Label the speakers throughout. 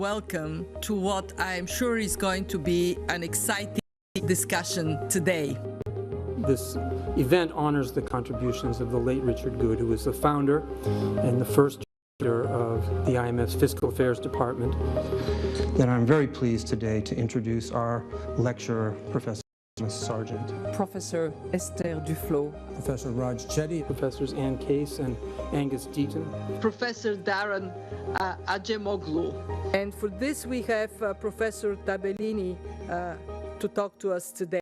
Speaker 1: welcome to what I'm sure is going to be an exciting discussion today.
Speaker 2: This event honors the contributions of the late Richard Goode, who was the founder and the first director of the IMF's Fiscal Affairs Department. Then I'm very pleased today to introduce our lecturer, Professor Sargent,
Speaker 3: Professor Esther Duflo,
Speaker 2: Professor Raj Chetty, Professors Ann Case and Angus Deaton,
Speaker 1: Professor Darren Ajemoglu.
Speaker 3: and for this we have Professor Tabellini to talk to us today.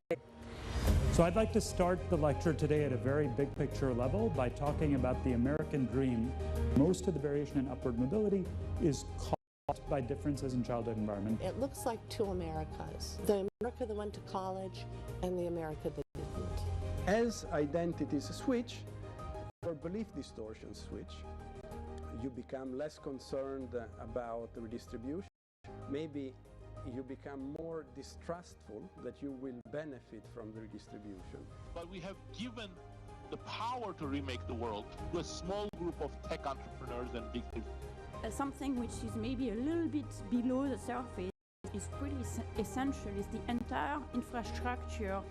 Speaker 4: So I'd like to start the lecture today at a very big picture level by talking about the American dream. Most of the variation in upward mobility is caused by differences in childhood environment.
Speaker 5: It looks like two Americas. The America that went to college and the America that didn't.
Speaker 6: As identities switch, or belief distortions switch, you become less concerned about the redistribution. Maybe you become more distrustful that you will benefit from the redistribution.
Speaker 7: But we have given the power to remake the world to a small group of tech entrepreneurs and big business.
Speaker 8: Something which is maybe a little bit below the surface is pretty essential is the entire infrastructure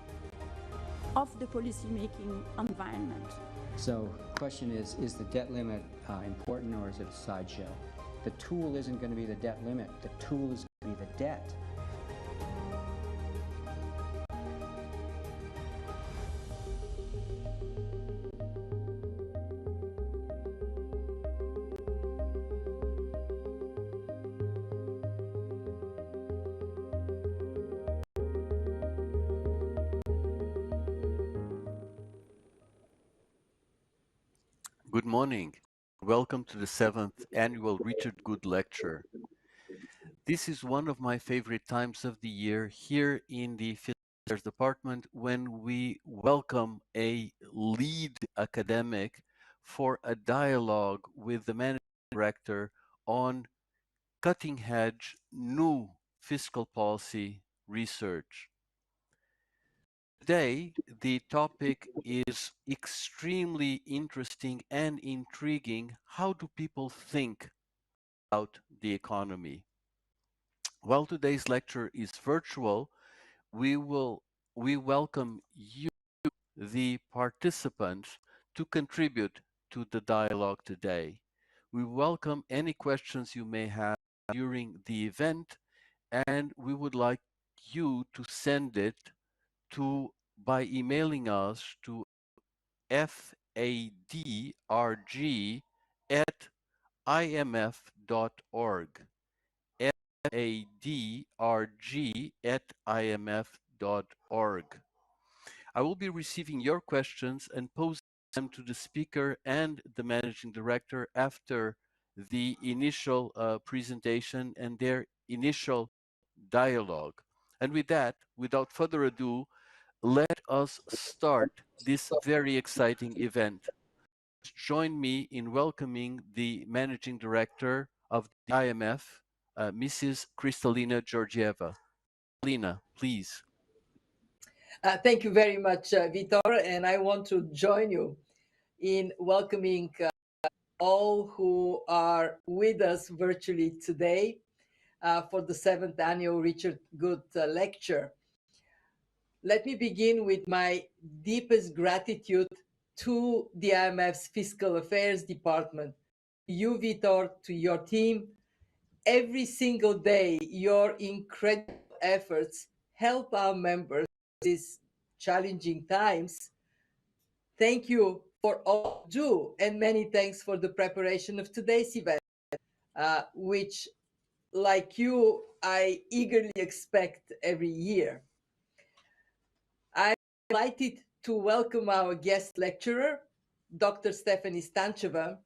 Speaker 8: of the policy-making environment.
Speaker 9: So the question is the debt limit important, or is it a sideshow? The tool isn't going to be the debt limit. The tool is going to be the debt.
Speaker 10: Good morning. Welcome to the 7th annual Richard Goode Lecture. This is one of my favorite times of the year here in the Fiscal Affairs Department, when we welcome a lead academic for a dialogue with the managing director on cutting-edge new fiscal policy research. Today, the topic is extremely interesting and intriguing. How do people think about the economy? While today's lecture is virtual, we welcome you, the participants, to contribute to the dialogue today. We welcome any questions you may have during the event, and we would like you to send it by emailing us to fadrg@imf.org. fadrg@imf.org. I will be receiving your questions and posing them to the speaker and the managing director after the initial presentation and their initial dialogue. And with that, without further ado, let us start this very exciting event. Join me in welcoming the Managing Director of the IMF, Mrs. Kristalina Georgieva. Kristalina, please.
Speaker 3: Thank you very much, Vitor, and I want to join you in welcoming all who are with us virtually today for the 7th annual Richard Goode Lecture. Let me begin with my deepest gratitude to the IMF's Fiscal Affairs Department, you, Vitor, to your team. Every single day, your incredible efforts help our members in these challenging times. Thank you for all you do, and many thanks for the preparation of today's event, which, like you, I eagerly expect every year. I'm delighted to welcome our guest lecturer, Dr. Stefanie Statcheva,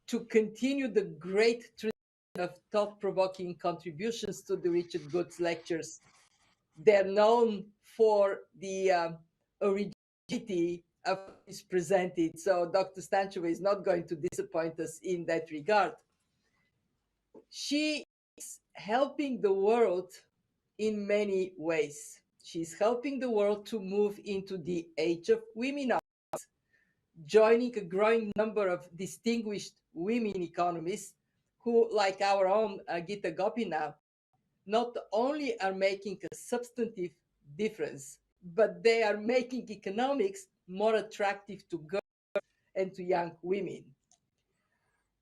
Speaker 3: to continue the great tradition of thought-provoking contributions to the Richard Goode Lectures. They're known for the originality of what is presented, so Dr. Statcheva is not going to disappoint us in that regard. She is helping the world in many ways. She's helping the world to move into the age of women, joining a growing number of distinguished women economists who, like our own Gita Gopinath, not only are making a substantive difference, but they are making economics more attractive to girls and to young women.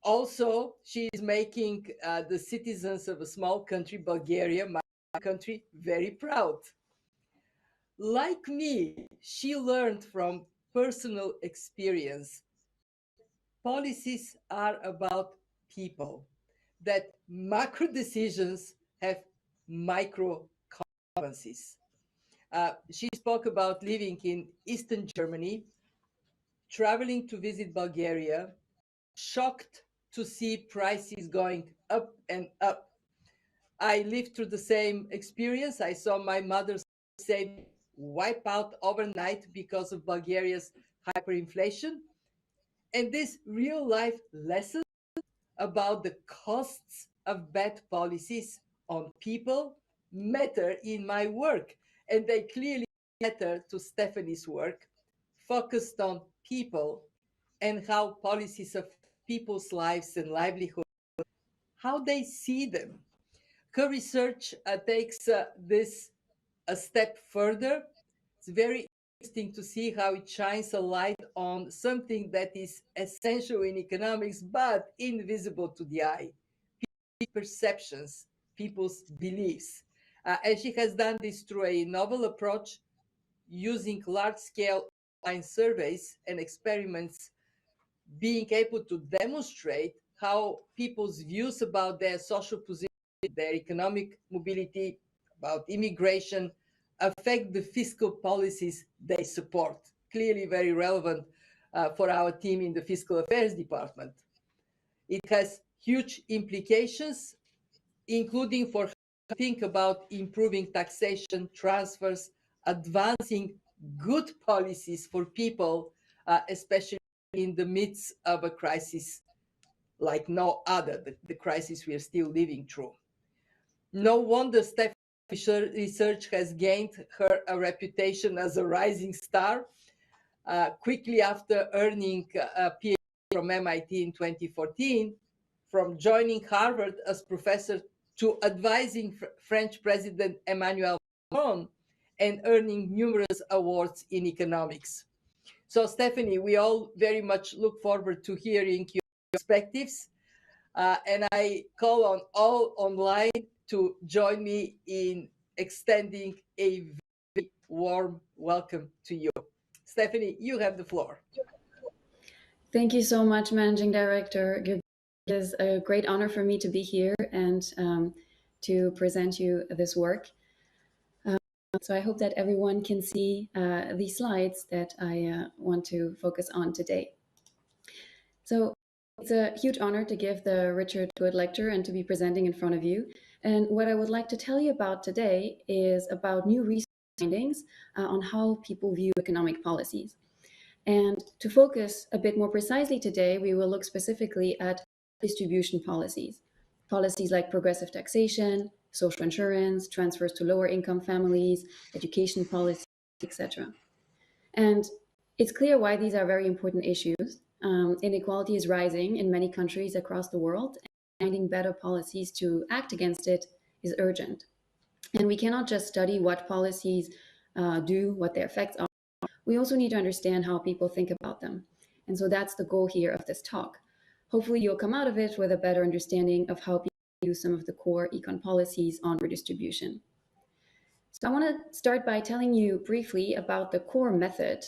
Speaker 3: Also, she is making the citizens of a small country, Bulgaria, my country, very proud. Like me, she learned from personal experience. Policies are about people, that macro decisions have micro consequences. She spoke about living in Eastern Germany, traveling to visit Bulgaria, shocked to see prices going up and up. I lived through the same experience. I saw my mother's savings wipe out overnight because of Bulgaria's hyperinflation. And this real life lesson about the costs of bad policies on people matter in my work. And they clearly matter to Stefanie's work, focused on people and how policies of people's lives and livelihood, how they see them. Her research takes this a step further. It's very interesting to see how it shines a light on something that is essential in economics but invisible to the eye: people's perceptions, people's beliefs. And she has done this through a novel approach using large-scale online surveys and experiments, being able to demonstrate how people's views about their social position, their economic mobility, about immigration, affect the fiscal policies they support. Clearly very relevant for our team in the Fiscal Affairs Department. It has huge implications, including for how to think about improving taxation, transfers, advancing good policies for people, especially in the midst of a crisis like no other, the crisis we are still living through. No wonder Stefanie's research has gained her a reputation as a rising star. Quickly after earning a PhD from MIT in 2014, from joining Harvard as professor to advising French President Emmanuel Macron and earning numerous awards in economics. So Stefanie, we all very much look forward to hearing your perspectives. And I call on all online to join me in extending a very warm welcome to you. Stefanie, you have the floor.
Speaker 11: Thank you so much, Managing Director. It is a great honor for me to be here and to present you this work. So I hope that everyone can see these slides that I want to focus on today. So it's a huge honor to give the Richard Goode Lecture and to be presenting in front of you. And what I would like to tell you about today is about new research findings on how people view economic policies. And to focus a bit more precisely today, we will look specifically at distribution policies. Policies like progressive taxation, social insurance, transfers to lower income families, education policy, etc. And it's clear why these are very important issues. Inequality is rising in many countries across the world, and finding better policies to act against it is urgent. And we cannot just study what policies do, what their effects are. We also need to understand how people think about them. And so that's the goal here of this talk. Hopefully you'll come out of it with a better understanding of how people use some of the core econ policies on redistribution. So I want to start by telling you briefly about the core method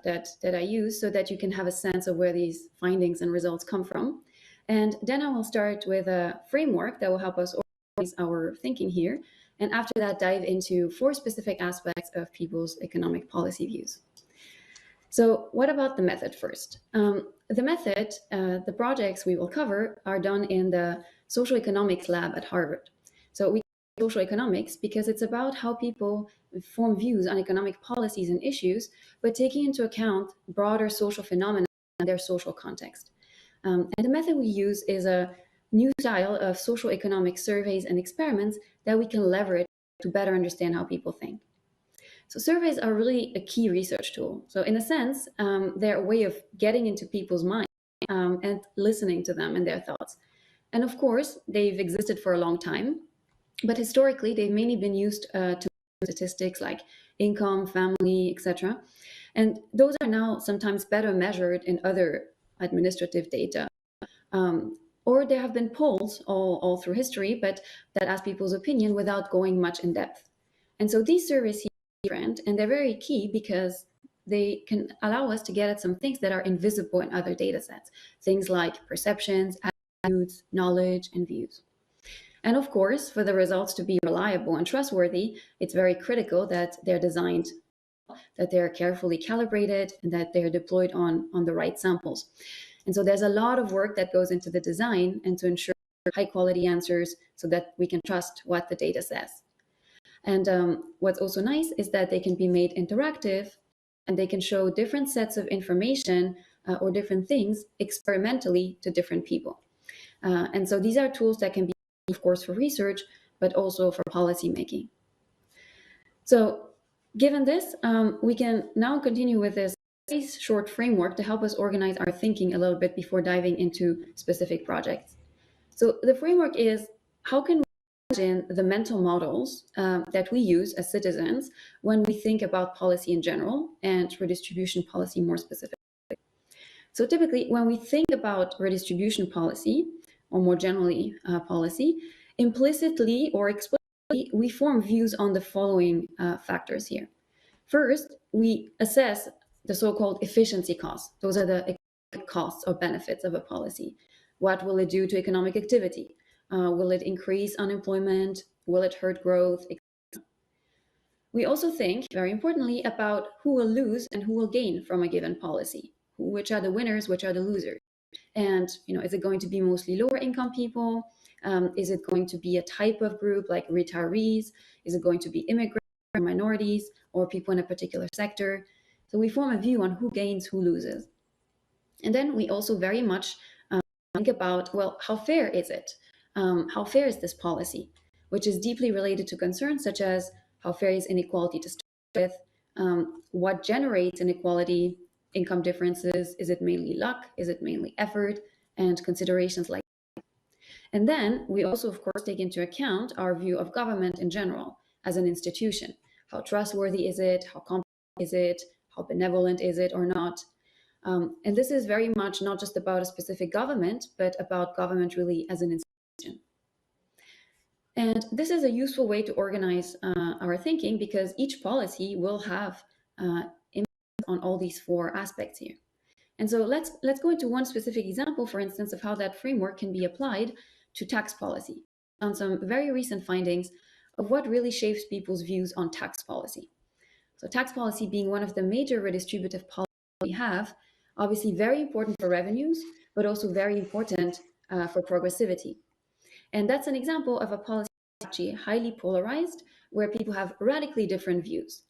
Speaker 11: that I use so that you can have a sense of where these findings and results come from. And then I will start with a framework that will help us organize our thinking here. And after that, dive into 4 specific aspects of people's economic policy views. So what about the method first? The method, the projects we will cover are done in the social economics lab at Harvard. So we social economics because it's about how people form views on economic policies and issues, but taking into account broader social phenomena and their social context. And the method we use is a new style of social economic surveys and experiments that we can leverage to better understand how people think. So surveys are really a key research tool. So in a sense, they're a way of getting into people's minds and listening to them and their thoughts. And of course, they've existed for a long time, but historically, they've mainly been used to statistics like income, family, etc. And those are now sometimes better measured in other administrative data. Or there have been polls all through history, but that ask people's opinion without going much in depth. And so these surveys are different, and they're very key because they can allow us to get at some things that are invisible in other data sets, things like perceptions, attitudes, knowledge, and views. And of course, for the results to be reliable and trustworthy, it's very critical that they're designed, that they're carefully calibrated, and that they're deployed on the right samples. And so there's a lot of work that goes into the design and to ensure high quality answers so that we can trust what the data says. And what's also nice is that they can be made interactive and they can show different sets of information or different things experimentally to different people. And so these are tools that can be, of course, for research, but also for policy making. So given this, we can now continue with this short framework to help us organize our thinking a little bit before diving into specific projects. So the framework is, how can we imagine the mental models that we use as citizens when we think about policy in general and redistribution policy more specifically? So typically, when we think about redistribution policy, or more generally policy, implicitly or explicitly, we form views on the following factors here. First, we assess the so-called efficiency costs. Those are the costs or benefits of a policy. What will it do to economic activity? Will it increase unemployment? Will it hurt growth? We also think, very importantly, about who will lose and who will gain from a given policy. Which are the winners, which are the losers? And is it going to be mostly lower income people? Is it going to be a type of group like retirees? Is it going to be immigrants or minorities or people in a particular sector? So we form a view on who gains, who loses. And then we also very much think about, well, how fair is it? How fair is this policy? Which is deeply related to concerns such as how fair is inequality to start with? What generates inequality? Income differences? Is it mainly luck? Is it mainly effort? And considerations like that. And then we also, of course, take into account our view of government in general as an institution. How trustworthy is it? How competent is it? How benevolent is it or not? And this is very much not just about a specific government, but about government really as an institution. And this is a useful way to organize our thinking because each policy will have impact on all these four aspects here. And so let's go into one specific example, for instance, of how that framework can be applied to tax policy on some very recent findings of what really shapes people's views on tax policy. So tax policy being one of the major redistributive policies we have, obviously very important for revenues, but also very important for progressivity. And that's an example of a policy actually highly polarized, where people have radically different views.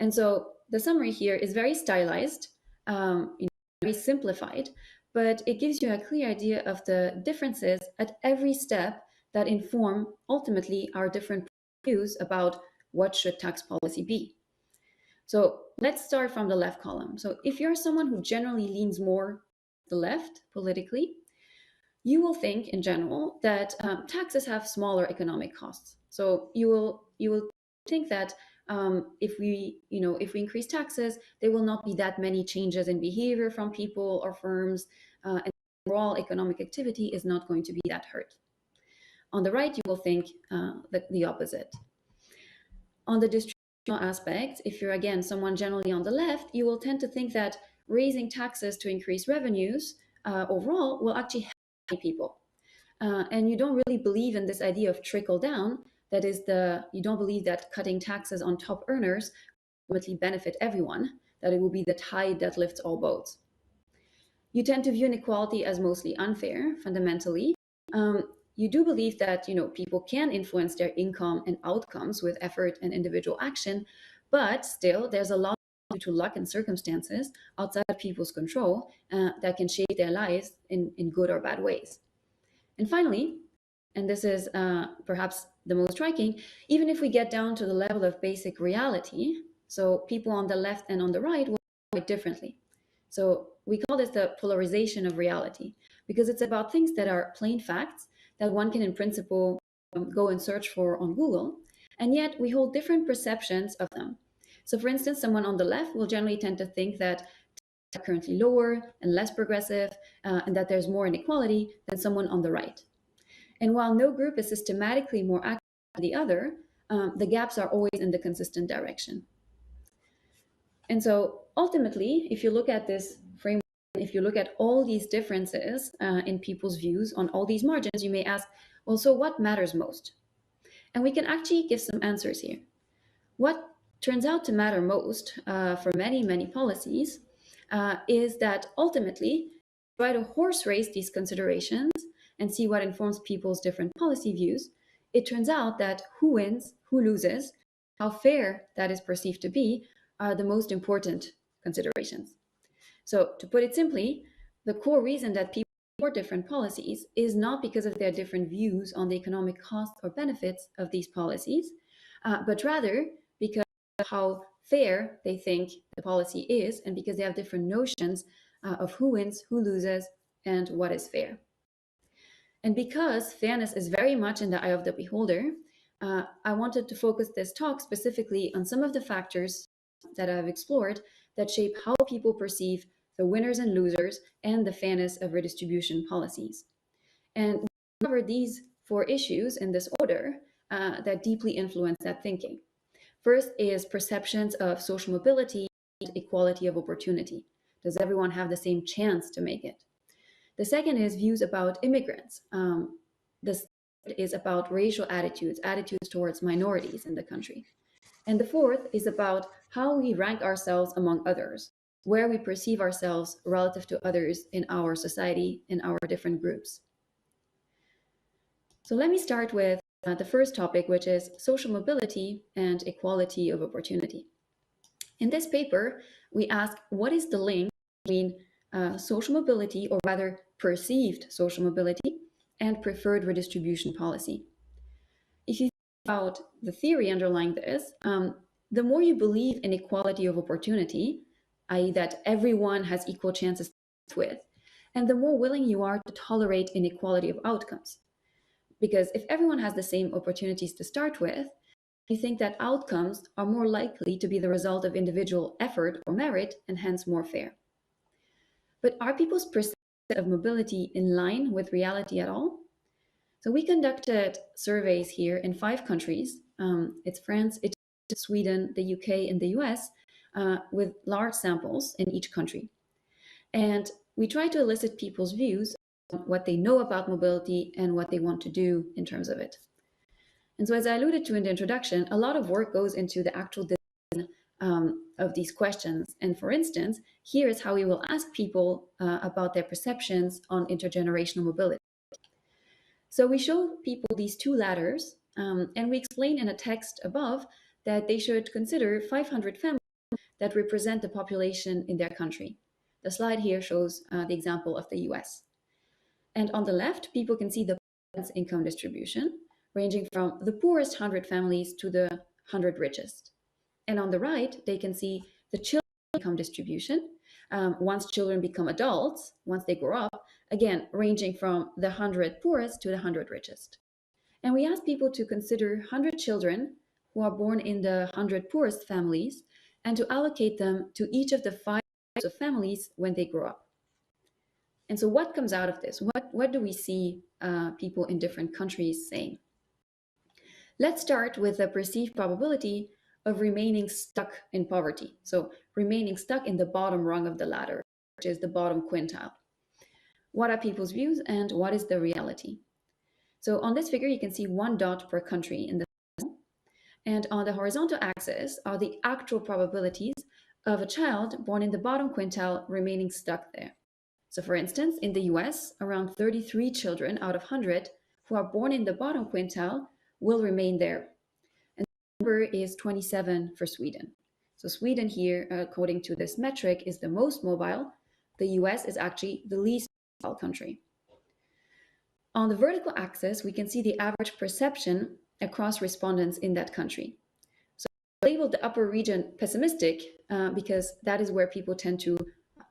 Speaker 11: And so the summary here is very stylized, very simplified, but it gives you a clear idea of the differences at every step that inform ultimately our different views about what should tax policy be. So let's start from the left column. So if you're someone who generally leans more to the left politically, you will think in general that taxes have smaller economic costs. So you will think that if we increase taxes, there will not be that many changes in behavior from people or firms, and overall economic activity is not going to be that hurt. On the right, you will think the opposite. On the distributional aspect, if you're again someone generally on the left, you will tend to think that raising taxes to increase revenues overall will actually help people. And you don't really believe in this idea of trickle down. That is, you don't believe that cutting taxes on top earners will ultimately benefit everyone, that it will be the tide that lifts all boats. You tend to view inequality as mostly unfair, fundamentally. You do believe that people can influence their income and outcomes with effort and individual action, but still there's a lot due to luck and circumstances outside of people's control that can shape their lives in good or bad ways. And finally, and this is perhaps the most striking, even if we get down to the level of basic reality, so people on the left and on the right will think differently. So we call this the polarization of reality, because it's about things that are plain facts that one can in principle go and search for on Google, and yet we hold different perceptions of them. So for instance, someone on the left will generally tend to think that are currently lower and less progressive, and that there's more inequality than someone on the right. And while no group is systematically more active than the other, the gaps are always in the consistent direction. And so ultimately, if you look at this framework, if you look at all these differences in people's views on all these margins, you may ask, well, so what matters most? And we can actually give some answers here. What turns out to matter most for many, many policies is that ultimately try to horse race these considerations and see what informs people's different policy views. It turns out that who wins, who loses, how fair that is perceived to be are the most important considerations. So to put it simply, the core reason that people support different policies is not because of their different views on the economic costs or benefits of these policies, but rather because of how fair they think the policy is, and because they have different notions of who wins, who loses, and what is fair. And because fairness is very much in the eye of the beholder, I wanted to focus this talk specifically on some of the factors that I've explored that shape how people perceive the winners and losers and the fairness of redistribution policies. And we cover these 4 issues in this order that deeply influence that thinking. First is perceptions of social mobility and equality of opportunity. Does everyone have the same chance to make it? The second is views about immigrants. The third is about racial attitudes, attitudes towards minorities in the country. And the fourth is about how we rank ourselves among others, where we perceive ourselves relative to others in our society, in our different groups. So let me start with the first topic, which is social mobility and equality of opportunity. In this paper, we ask, what is the link between social mobility, or rather perceived social mobility, and preferred redistribution policy? If you think about the theory underlying this, the more you believe in equality of opportunity, i.e. that everyone has equal chances to start with, and the more willing you are to tolerate inequality of outcomes. Because if everyone has the same opportunities to start with, you think that outcomes are more likely to be the result of individual effort or merit, and hence more fair. But are people's perception of mobility in line with reality at all? So we conducted surveys here in 5 countries. It's France, Italy, Sweden, the UK, and the US, with large samples in each country. And we try to elicit people's views on what they know about mobility and what they want to do in terms of it. And so as I alluded to in the introduction, a lot of work goes into the actual design of these questions. And for instance, here is how we will ask people about their perceptions on intergenerational mobility. So we show people these 2 ladders, and we explain in a text above that they should consider 500 families that represent the population in their country. The slide here shows the example of the US. And on the left, people can see the income distribution, ranging from the poorest 100 families to the 100 richest. And on the right, they can see the children income distribution, once children become adults, once they grow up, again, ranging from the 100 poorest to the 100 richest. And we ask people to consider 100 children who are born in the 100 poorest families, and to allocate them to each of the 5 types of families when they grow up. And so what comes out of this? What do we see people in different countries saying? Let's start with the perceived probability of remaining stuck in poverty. So remaining stuck in the bottom rung of the ladder, which is the bottom quintile. What are people's views and what is the reality? So on this figure, you can see 1 dot per country in the middle. And on the horizontal axis are the actual probabilities of a child born in the bottom quintile remaining stuck there. So for instance, in the US, around 33 children out of 100 who are born in the bottom quintile will remain there. And the number is 27 for Sweden. So Sweden here, according to this metric, is the most mobile. The US is actually the least mobile country. On the vertical axis, we can see the average perception across respondents in that country. So I labeled the upper region pessimistic because that is where people tend to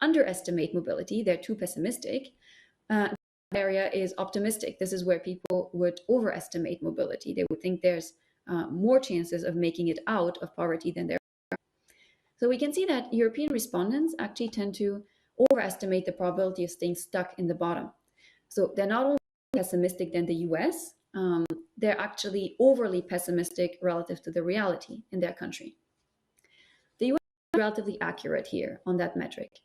Speaker 11: underestimate mobility. They're too pessimistic. area is optimistic. This is where people would overestimate mobility. They would think there's more chances of making it out of poverty than there are. So we can see that European respondents actually tend to overestimate the probability of staying stuck in the bottom. So they're not only pessimistic than the US, they're actually overly pessimistic relative to the reality in their country. The US is relatively accurate here on that metric.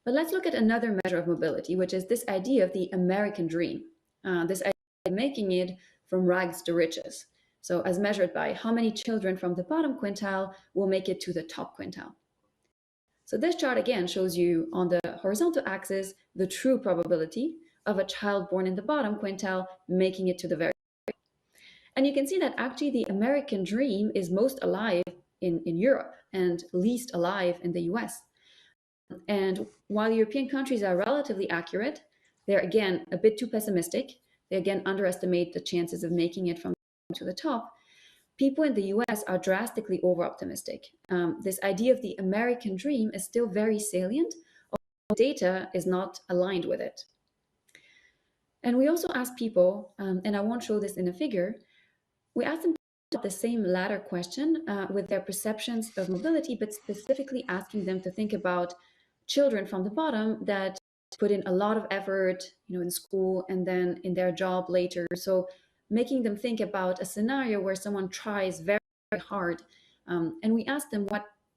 Speaker 11: But let's look at another measure of mobility, which is this idea of the American dream, this idea of making it from rags to riches. So as measured by how many children from the bottom quintile will make it to the top quintile. So this chart again shows you on the horizontal axis the true probability of a child born in the bottom quintile making it to the very top. And you can see that actually the American dream is most alive in Europe and least alive in the US. And while European countries are relatively accurate, they're again a bit too pessimistic. They again underestimate the chances of making it from to the top. People in the US are drastically over-optimistic. This idea of the American dream is still very salient, although data is not aligned with it. And we also ask people, and I won't show this in a figure, we ask them the same latter question with their perceptions of mobility, but specifically asking them to think about children from the bottom that put in a lot of effort, in school and then in their job later. So making them think about a scenario where someone tries very, very hard. And we ask them,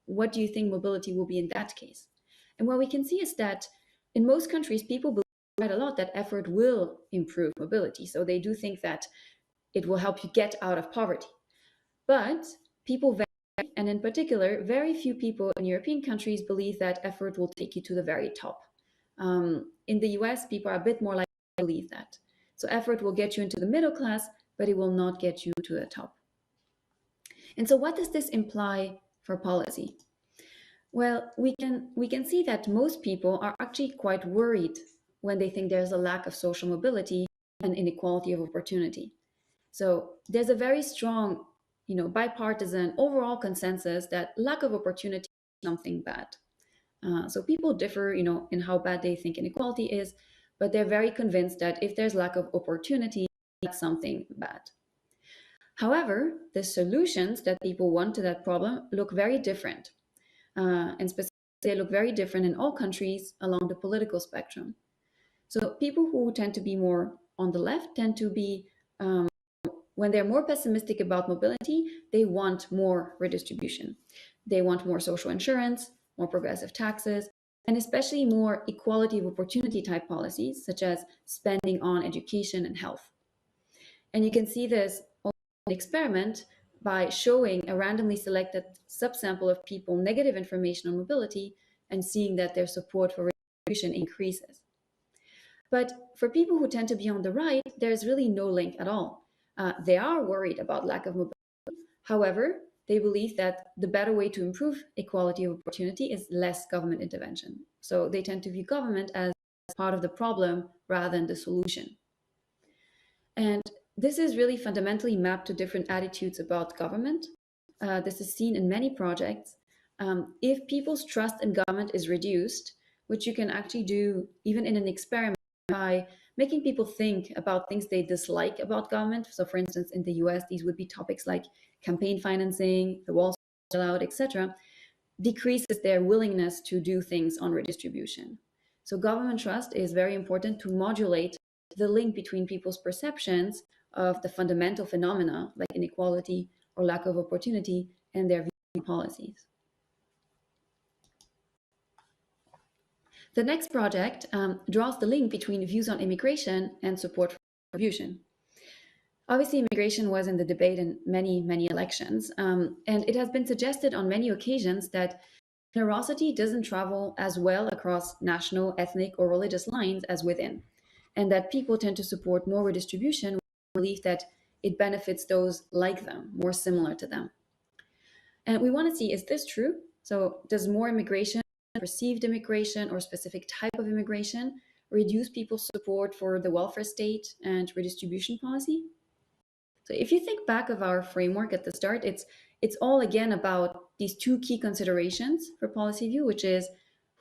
Speaker 11: what do you think mobility will be in that case? And what we can see is that in most countries, people believe quite a lot that effort will improve mobility. So they do think that it will help you get out of poverty. But people vary, and in particular, very few people in European countries believe that effort will take you to the very top. In the US, people are a bit more likely to believe that. So effort will get you into the middle class, but it will not get you to the top. And so what does this imply for policy? Well, we can see that most people are actually quite worried when they think there's a lack of social mobility and inequality of opportunity. So there's a very strong, bipartisan overall consensus that lack of opportunity is something bad. So people differ, in how bad they think inequality is, but they're very convinced that if there's lack of opportunity, that's something bad. However, the solutions that people want to that problem look very different. And specifically, they look very different in all countries along the political spectrum. So people who tend to be more on the left tend to be, when they're more pessimistic about mobility, they want more redistribution. They want more social insurance, more progressive taxes, and especially more equality of opportunity type policies, such as spending on education and health. And you can see this in an experiment by showing a randomly selected subsample of people negative information on mobility and seeing that their support for redistribution increases. But for people who tend to be on the right, there's really no link at all. They are worried about lack of mobility. However, they believe that the better way to improve equality of opportunity is less government intervention. So they tend to view government as part of the problem rather than the solution. And this is really fundamentally mapped to different attitudes about government. This is seen in many projects. If people's trust in government is reduced, which you can actually do even in an experiment by making people think about things they dislike about government. So for instance, in the US, these would be topics like campaign financing, the Wall Street bailout, etc., decreases their willingness to do things on redistribution. So government trust is very important to modulate the link between people's perceptions of the fundamental phenomena like inequality or lack of opportunity and their view policies. The next project draws the link between views on immigration and support for redistribution. Obviously, immigration was in the debate in many, many elections, and it has been suggested on many occasions that generosity doesn't travel as well across national, ethnic, or religious lines as within, and that people tend to support more redistribution with the belief that it benefits those like them, more similar to them. And we want to see, is this true? So does more immigration, perceived immigration, or specific type of immigration reduce people's support for the welfare state and redistribution policy? So if you think back of our framework at the start, it's all again about these two key considerations for policy view, which is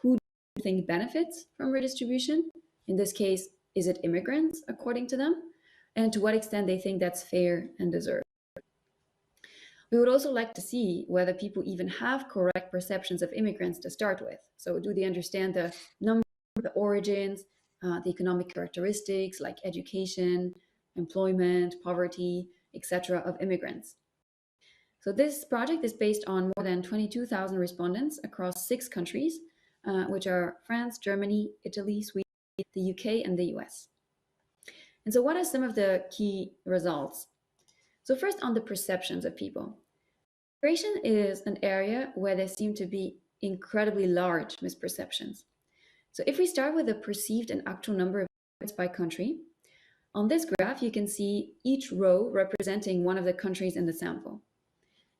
Speaker 11: who do you think benefits from redistribution? In this case, is it immigrants, according to them, and to what extent they think that's fair and deserved. We would also like to see whether people even have correct perceptions of immigrants to start with. So do they understand the number, the origins, the economic characteristics like education, employment, poverty, etc. of immigrants? So this project is based on more than 22,000 respondents across 6 countries, which are France, Germany, Italy, Sweden, the UK, and the US. And so what are some of the key results? So first, on the perceptions of people. Migration is an area where there seem to be incredibly large misperceptions. So if we start with the perceived and actual number of immigrants by country, on this graph you can see each row representing one of the countries in the sample.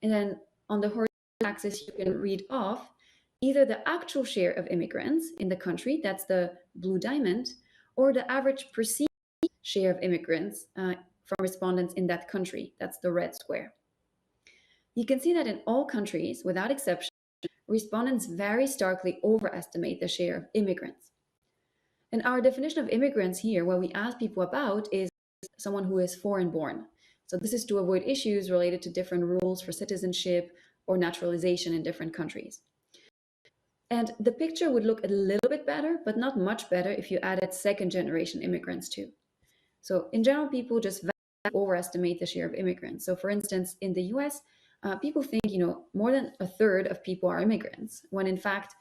Speaker 11: And then on the horizontal axis you can read off either the actual share of immigrants in the country, that's the blue diamond, or the average perceived share of immigrants from respondents in that country, that's the red square. You can see that in all countries, without exception, respondents very starkly overestimate the share of immigrants. And our definition of immigrants here, what we ask people about, is someone who is foreign born. So this is to avoid issues related to different rules for citizenship or naturalization in different countries. And the picture would look a little bit better, but not much better if you added second-generation immigrants too. So in general, people just overestimate the share of immigrants. So for instance, in the US, people think, more than a third of people are immigrants, when in fact,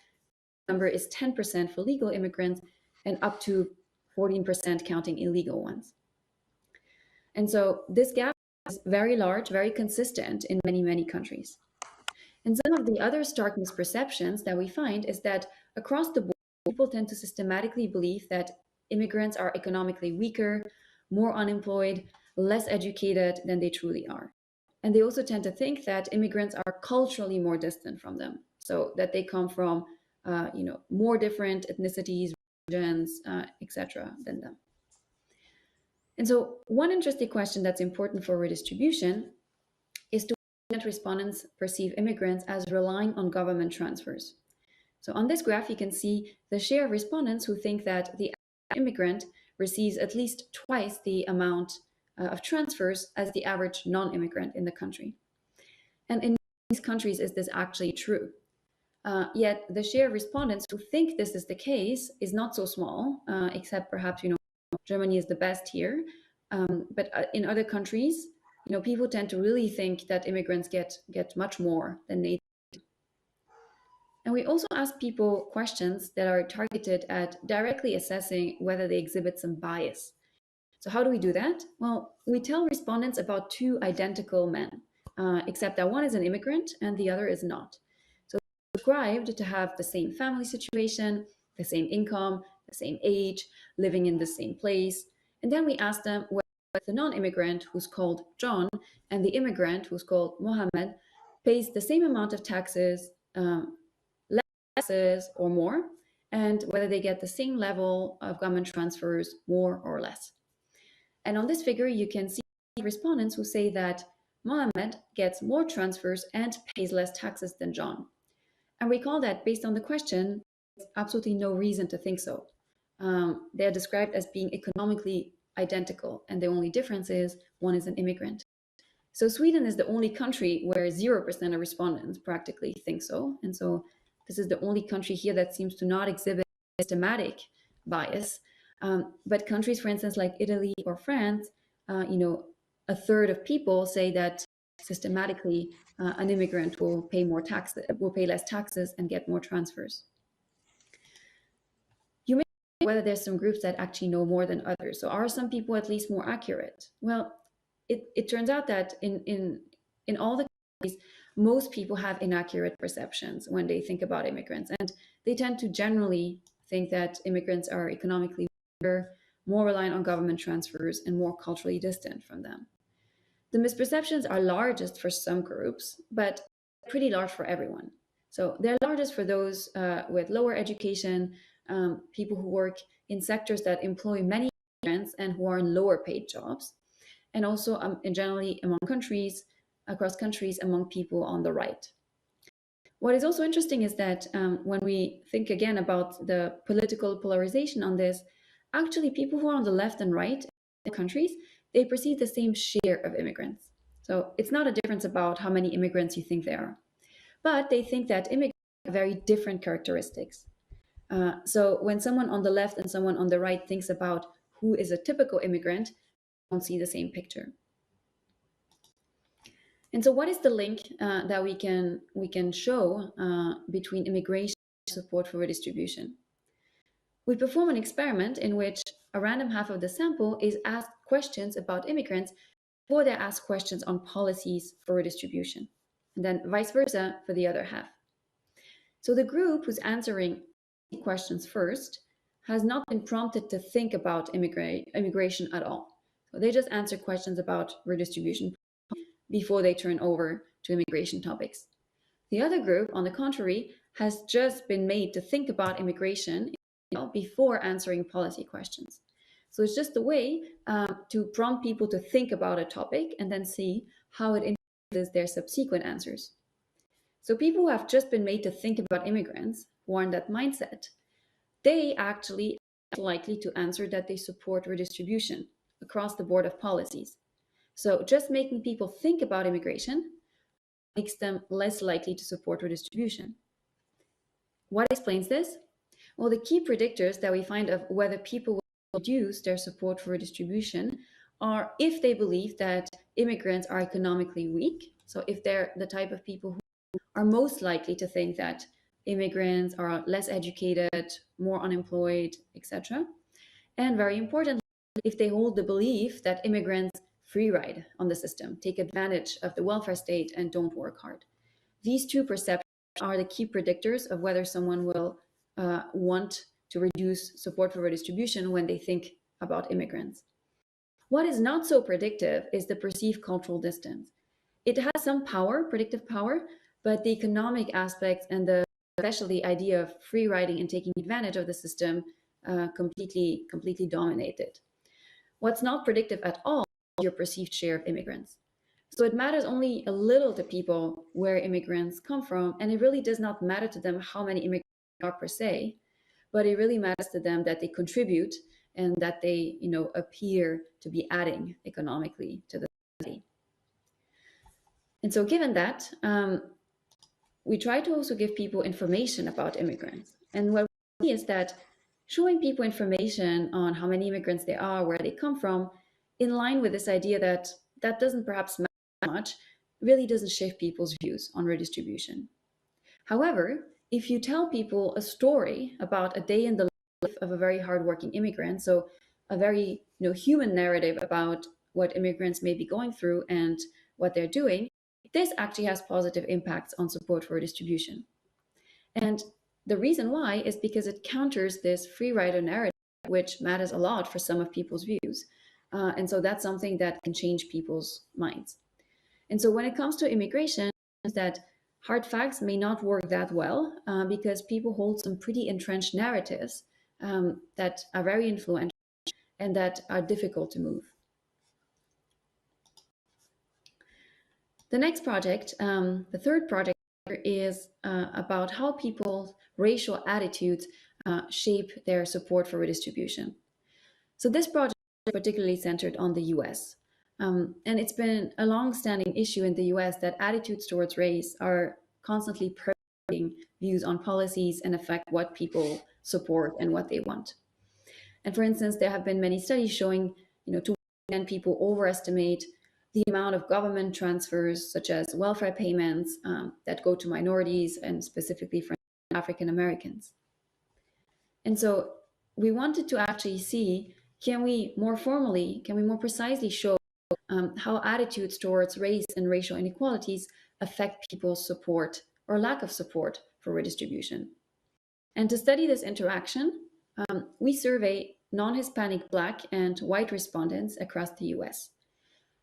Speaker 11: the number is 10% for legal immigrants and up to 14% counting illegal ones. And so this gap is very large, very consistent in many, many countries. And some of the other stark misperceptions that we find is that across the board, people tend to systematically believe that immigrants are economically weaker, more unemployed, less educated than they truly are. And they also tend to think that immigrants are culturally more distant from them, so that they come from, more different ethnicities, religions, etc. than them. And so one interesting question that's important for redistribution is to what extent respondents perceive immigrants as relying on government transfers. So on this graph, you can see the share of respondents who think that the immigrant receives at least twice the amount of transfers as the average non-immigrant in the country. And in these countries, is this actually true? Yet the share of respondents who think this is the case is not so small, except perhaps, Germany is the best here. But in other countries, people tend to really think that immigrants get much more than native. And we also ask people questions that are targeted at directly assessing whether they exhibit some bias. So how do we do that? Well, we tell respondents about 2 identical men, except that one is an immigrant and the other is not. So they're described to have the same family situation, the same income, the same age, living in the same place. And then we ask them whether the non-immigrant, who's called John, and the immigrant, who's called Mohammed, pays the same amount of taxes, less taxes or more, and whether they get the same level of government transfers, more or less. And on this figure, you can see respondents who say that Mohammed gets more transfers and pays less taxes than John. And recall that based on the question, there's absolutely no reason to think so. They're described as being economically identical, and the only difference is one is an immigrant. So Sweden is the only country where 0% of respondents practically think so. And so this is the only country here that seems to not exhibit systematic bias. But countries, for instance, like Italy or France, a third of people say that systematically an immigrant will pay less taxes and get more transfers. You may know whether there's some groups that actually know more than others. So are some people at least more accurate? Well, it turns out that in all the countries, most people have inaccurate perceptions when they think about immigrants, and they tend to generally think that immigrants are economically more reliant on government transfers and more culturally distant from them. The misperceptions are largest for some groups, but pretty large for everyone. So they're largest for those with lower education, people who work in sectors that employ many immigrants and who are in lower paid jobs, and also generally across countries among people on the right. What is also interesting is that when we think again about the political polarization on this, actually people who are on the left and right in countries, they perceive the same share of immigrants. So it's not a difference about how many immigrants you think there are, but they think that immigrants have very different characteristics. So when someone on the left and someone on the right thinks about who is a typical immigrant, they don't see the same picture. And so what is the link that we can show between immigration and support for redistribution? We perform an experiment in which a random half of the sample is asked questions about immigrants before they're asked questions on policies for redistribution, and then vice versa for the other half. So the group who's answering questions first has not been prompted to think about immigration at all. So they just answer questions about redistribution before they turn over to immigration topics. The other group, on the contrary, has just been made to think about immigration before answering policy questions. So it's just a way to prompt people to think about a topic and then see how it influences their subsequent answers. So people who have just been made to think about immigrants, who are in that mindset, they actually are likely to answer that they support redistribution across the board of policies. So just making people think about immigration makes them less likely to support redistribution. What explains this? Well, the key predictors that we find of whether people will reduce their support for redistribution are if they believe that immigrants are economically weak. So if they're the type of people who are most likely to think that immigrants are less educated, more unemployed, etc. And very importantly, if they hold the belief that immigrants free ride on the system, take advantage of the welfare state, and don't work hard. These two perceptions are the key predictors of whether someone will want to reduce support for redistribution when they think about immigrants. What is not so predictive is the perceived cultural distance. It has some power, predictive power, but the economic aspects and especially the idea of free riding and taking advantage of the system completely dominate it. What's not predictive at all is your perceived share of immigrants. So it matters only a little to people where immigrants come from, and it really does not matter to them how many immigrants are per se, but it really matters to them that they contribute and that they, appear to be adding economically to the society. And so given that, we try to also give people information about immigrants. And what we see is that showing people information on how many immigrants there are, where they come from, in line with this idea that that doesn't perhaps matter much, really doesn't shift people's views on redistribution. However, if you tell people a story about a day in the life of a very hardworking immigrant, so a very human narrative about what immigrants may be going through and what they're doing, this actually has positive impacts on support for redistribution. And the reason why is because it counters this free rider narrative, which matters a lot for some of people's views. And so that's something that can change people's minds. And so when it comes to immigration, that hard facts may not work that well because people hold some pretty entrenched narratives that are very influential and that are difficult to move. The next project, the third project, is about how people's racial attitudes shape their support for redistribution. So this project is particularly centered on the US. And it's been a long-standing issue in the US that attitudes towards race are constantly permeating views on policies and affect what people support and what they want. And for instance, there have been many studies showing, to what extent people overestimate the amount of government transfers, such as welfare payments, that go to minorities and specifically for African Americans. And so we wanted to actually see, can we more precisely show how attitudes towards race and racial inequalities affect people's support or lack of support for redistribution. And to study this interaction, we survey non-Hispanic Black and white respondents across the US.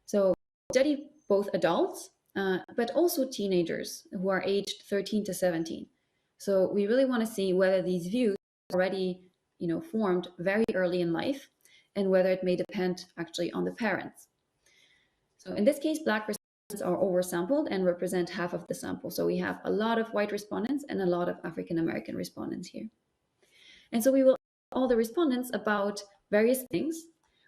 Speaker 11: So we study both adults, but also teenagers who are aged 13 to 17. So we really want to see whether these views are already formed very early in life and whether it may depend actually on the parents. So in this case, Black respondents are oversampled and represent half of the sample. So we have a lot of white respondents and a lot of African American respondents here. And so we will ask all the respondents about various things.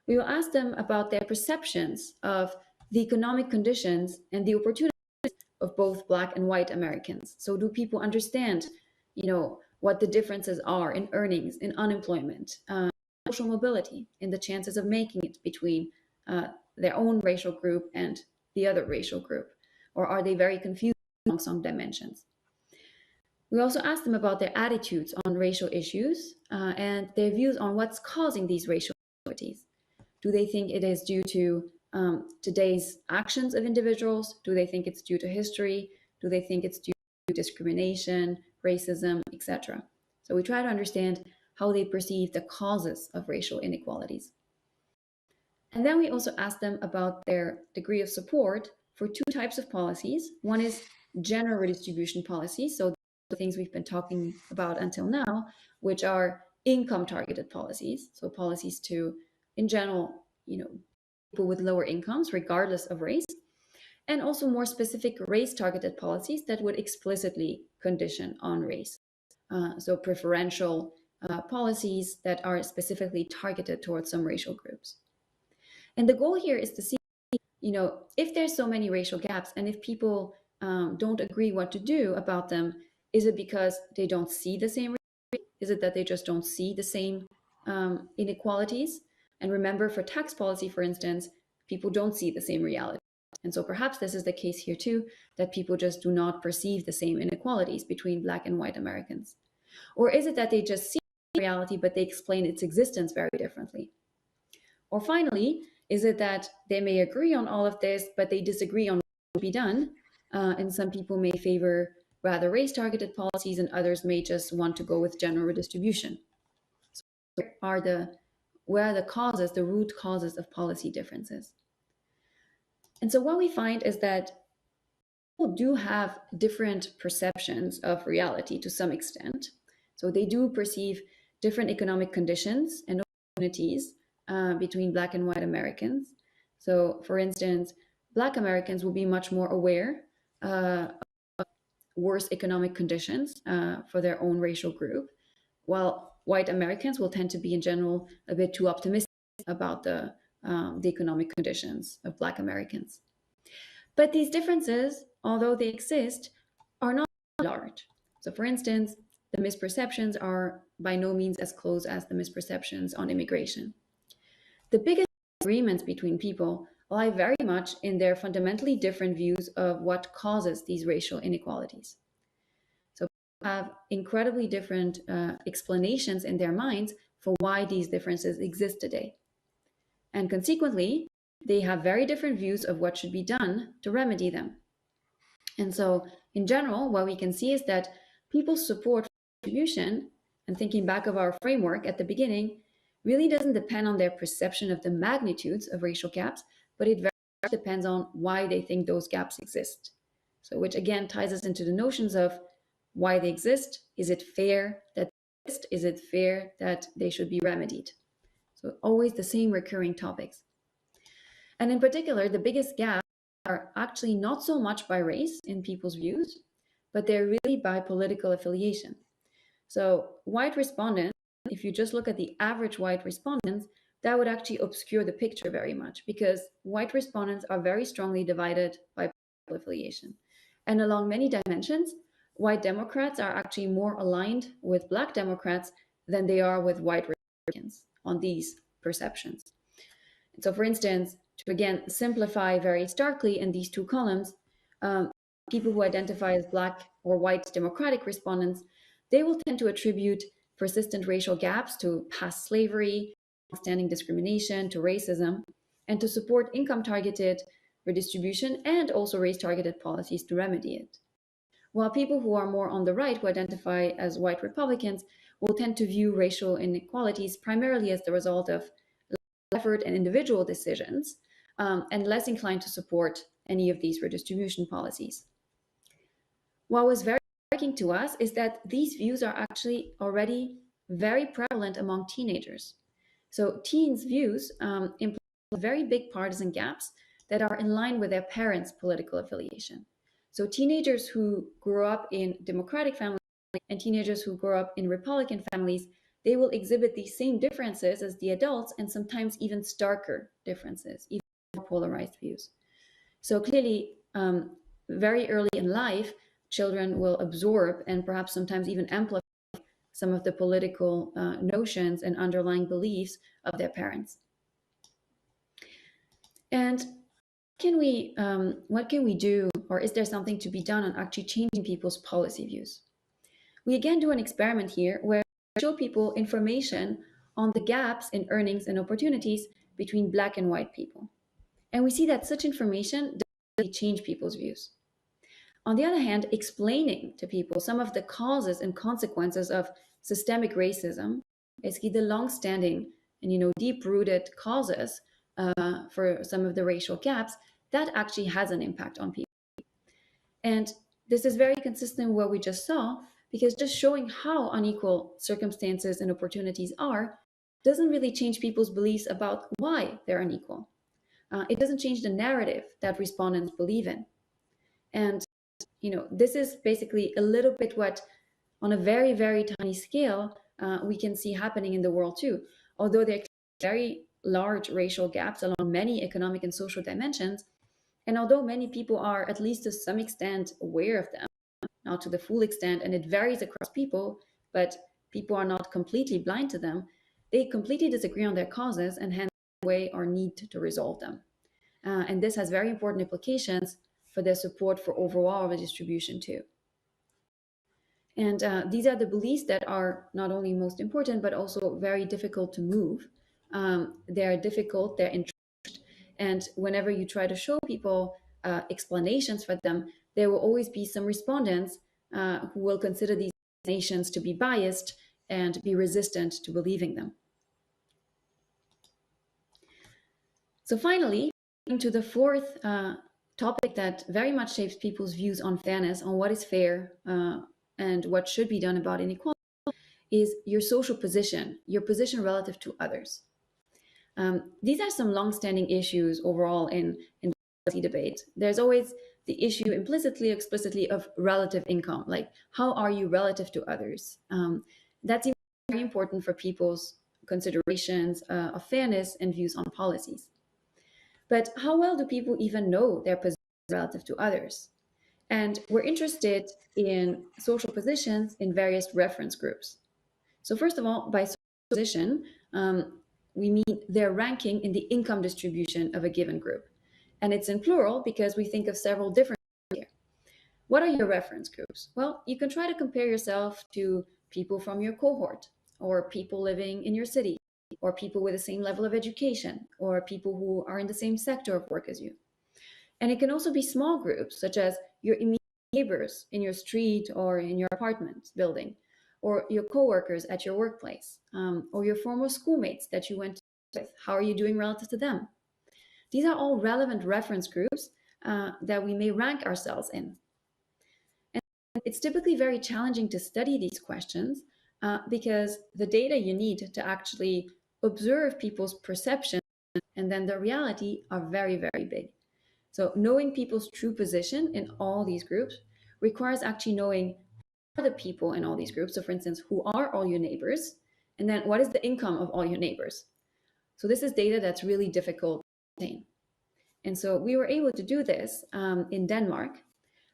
Speaker 11: We will ask them about their perceptions of the economic conditions and the opportunities of both Black and white Americans. So do people understand, what the differences are in earnings, in unemployment, social mobility, in the chances of making it between their own racial group and the other racial group? Or are they very confused among some dimensions? We also ask them about their attitudes on racial issues and their views on what's causing these racial inequalities. Do they think it is due to today's actions of individuals? Do they think it's due to history? Do they think it's due to discrimination, racism, etc.? So we try to understand how they perceive the causes of racial inequalities. And then we also ask them about their degree of support for two types of policies. One is general redistribution policies, so the things we've been talking about until now, which are income-targeted policies, so policies to, in general, people with lower incomes, regardless of race, and also more specific race-targeted policies that would explicitly condition on race. So preferential policies that are specifically targeted towards some racial groups. And the goal here is to see, if there's so many racial gaps and if people don't agree what to do about them, is it because they don't see the same race? Is it that they just don't see the same inequalities? And remember, for tax policy, for instance, people don't see the same reality. And so perhaps this is the case here too, that people just do not perceive the same inequalities between Black and white Americans. Or is it that they just see reality, but they explain its existence very differently? Or finally, is it that they may agree on all of this, but they disagree on what should be done? And some people may favor rather race-targeted policies, and others may just want to go with general redistribution. So where are the causes, the root causes of policy differences? And so what we find is that people do have different perceptions of reality to some extent. So they do perceive different economic conditions and opportunities between Black and white Americans. So for instance, Black Americans will be much more aware of worse economic conditions for their own racial group, while white Americans will tend to be in general a bit too optimistic about the economic conditions of Black Americans. But these differences, although they exist, are not large. So for instance, the misperceptions are by no means as close as the misperceptions on immigration. The biggest agreements between people lie very much in their fundamentally different views of what causes these racial inequalities. So people have incredibly different explanations in their minds for why these differences exist today. And consequently, they have very different views of what should be done to remedy them. And so, in general, what we can see is that people's support for distribution, and thinking back of our framework at the beginning, really doesn't depend on their perception of the magnitudes of racial gaps, but it very much depends on why they think those gaps exist. So, which again ties us into the notions of why they exist. Is it fair that they exist? Is it fair that they should be remedied? So always the same recurring topics. And in particular, the biggest gaps are actually not so much by race in people's views, but they're really by political affiliation. So white respondents, if you just look at the average white respondents, that would actually obscure the picture very much, because white respondents are very strongly divided by political affiliation. And along many dimensions, white Democrats are actually more aligned with Black Democrats than they are with white Republicans on these perceptions. And so for instance, to again simplify very starkly in these two columns, people who identify as Black or white Democratic respondents, they will tend to attribute persistent racial gaps to past slavery, standing discrimination, to racism, and to support income-targeted redistribution and also race-targeted policies to remedy it. While people who are more on the right, who identify as white Republicans, will tend to view racial inequalities primarily as the result of effort and individual decisions, and less inclined to support any of these redistribution policies. What was very striking to us is that these views are actually already very prevalent among teenagers. So teens' views imply very big partisan gaps that are in line with their parents' political affiliation. So teenagers who grew up in Democratic families and teenagers who grow up in Republican families, they will exhibit these same differences as the adults, and sometimes even starker differences, even more polarized views. So clearly, very early in life, children will absorb and perhaps sometimes even amplify some of the political notions and underlying beliefs of their parents. And what can we do, or is there something to be done on actually changing people's policy views? We again do an experiment here where we show people information on the gaps in earnings and opportunities between Black and white people. And we see that such information doesn't really change people's views. On the other hand, explaining to people some of the causes and consequences of systemic racism, basically the long-standing and deep-rooted causes for some of the racial gaps, that actually has an impact on people. And this is very consistent with what we just saw, because just showing how unequal circumstances and opportunities are doesn't really change people's beliefs about why they're unequal. It doesn't change the narrative that respondents believe in. And this is basically a little bit what, on a very, very tiny scale, we can see happening in the world too. Although there are very large racial gaps along many economic and social dimensions, and although many people are, at least to some extent, aware of them, not to the full extent, and it varies across people, but people are not completely blind to them, they completely disagree on their causes and hence way or need to resolve them. And this has very important implications for their support for overall redistribution too. And these are the beliefs that are not only most important, but also very difficult to move. They're difficult, they're entrenched, and whenever you try to show people explanations for them, there will always be some respondents who will consider these explanations to be biased and be resistant to believing them. So finally, into the fourth topic that very much shapes people's views on fairness, on what is fair and what should be done about inequality, is your social position, your position relative to others. These are some long-standing issues overall in the policy debate. There's always the issue implicitly, explicitly of relative income, like how are you relative to others? That's very important for people's considerations of fairness and views on policies. But how well do people even know their position relative to others? And we're interested in social positions in various reference groups. So first of all, by social position, we mean their ranking in the income distribution of a given group. And it's in plural because we think of several different groups here. What are your reference groups? Well, you can try to compare yourself to people from your cohort, or people living in your city, or people with the same level of education, or people who are in the same sector of work as you. And it can also be small groups, such as your immediate neighbors in your street or in your apartment building, or your coworkers at your workplace, or your former schoolmates that you went with. How are you doing relative to them? These are all relevant reference groups that we may rank ourselves in. And it's typically very challenging to study these questions because the data you need to actually observe people's perception and then the reality are very, very big. So knowing people's true position in all these groups requires actually knowing who are the people in all these groups. So for instance, who are all your neighbors? And then what is the income of all your neighbors? So this is data that's really difficult to obtain. And so we were able to do this in Denmark,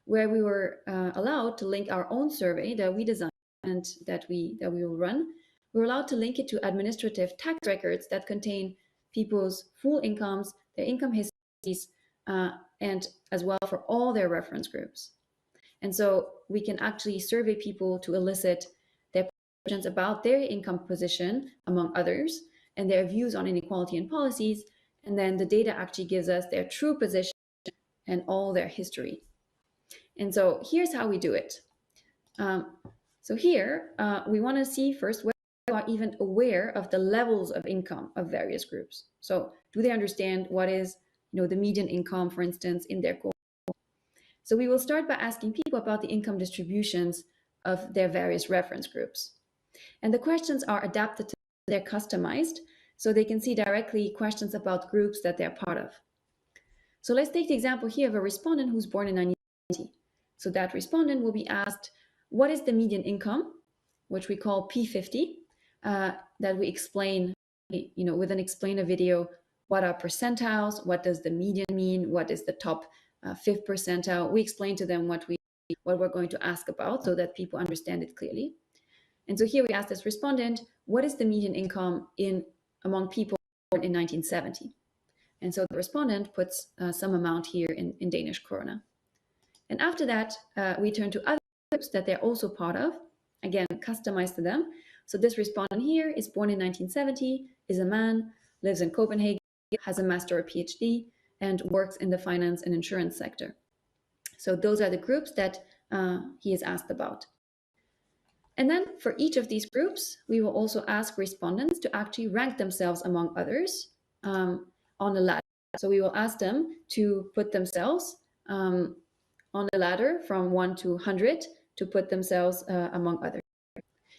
Speaker 11: where we were allowed to link our own survey that we designed and that we will run. We were allowed to link it to administrative tax records that contain people's full incomes, their income histories, and as well for all their reference groups. And so we can actually survey people to elicit their perceptions about their income position, among others, and their views on inequality and policies. And then the data actually gives us their true position and all their history. And so here's how we do it. So here, we want to see first whether they are even aware of the levels of income of various groups. So do they understand what is the median income, for instance, in their cohort? So we will start by asking people about the income distributions of their various reference groups. And the questions are adapted to they're customized, so they can see directly questions about groups that they're part of. So let's take the example here of a respondent who's born in 1990. So that respondent will be asked, what is the median income, which we call P50, that we explain, with an explainer video, what are percentiles, what does the median mean, what is the top fifth percentile. We explain to them what we're going to ask about so that people understand it clearly. And so here we ask this respondent, what is the median income among people born in 1970? And so the respondent puts some amount here in Danish krona. And after that, we turn to other groups that they're also part of, again, customized to them. So this respondent here is born in 1970, is a man, lives in Copenhagen, has a master or PhD, and works in the finance and insurance sector. So those are the groups that he is asked about. And then for each of these groups, we will also ask respondents to actually rank themselves among others on a ladder. So we will ask them to put themselves on a ladder from 1 to 100 to put themselves among others.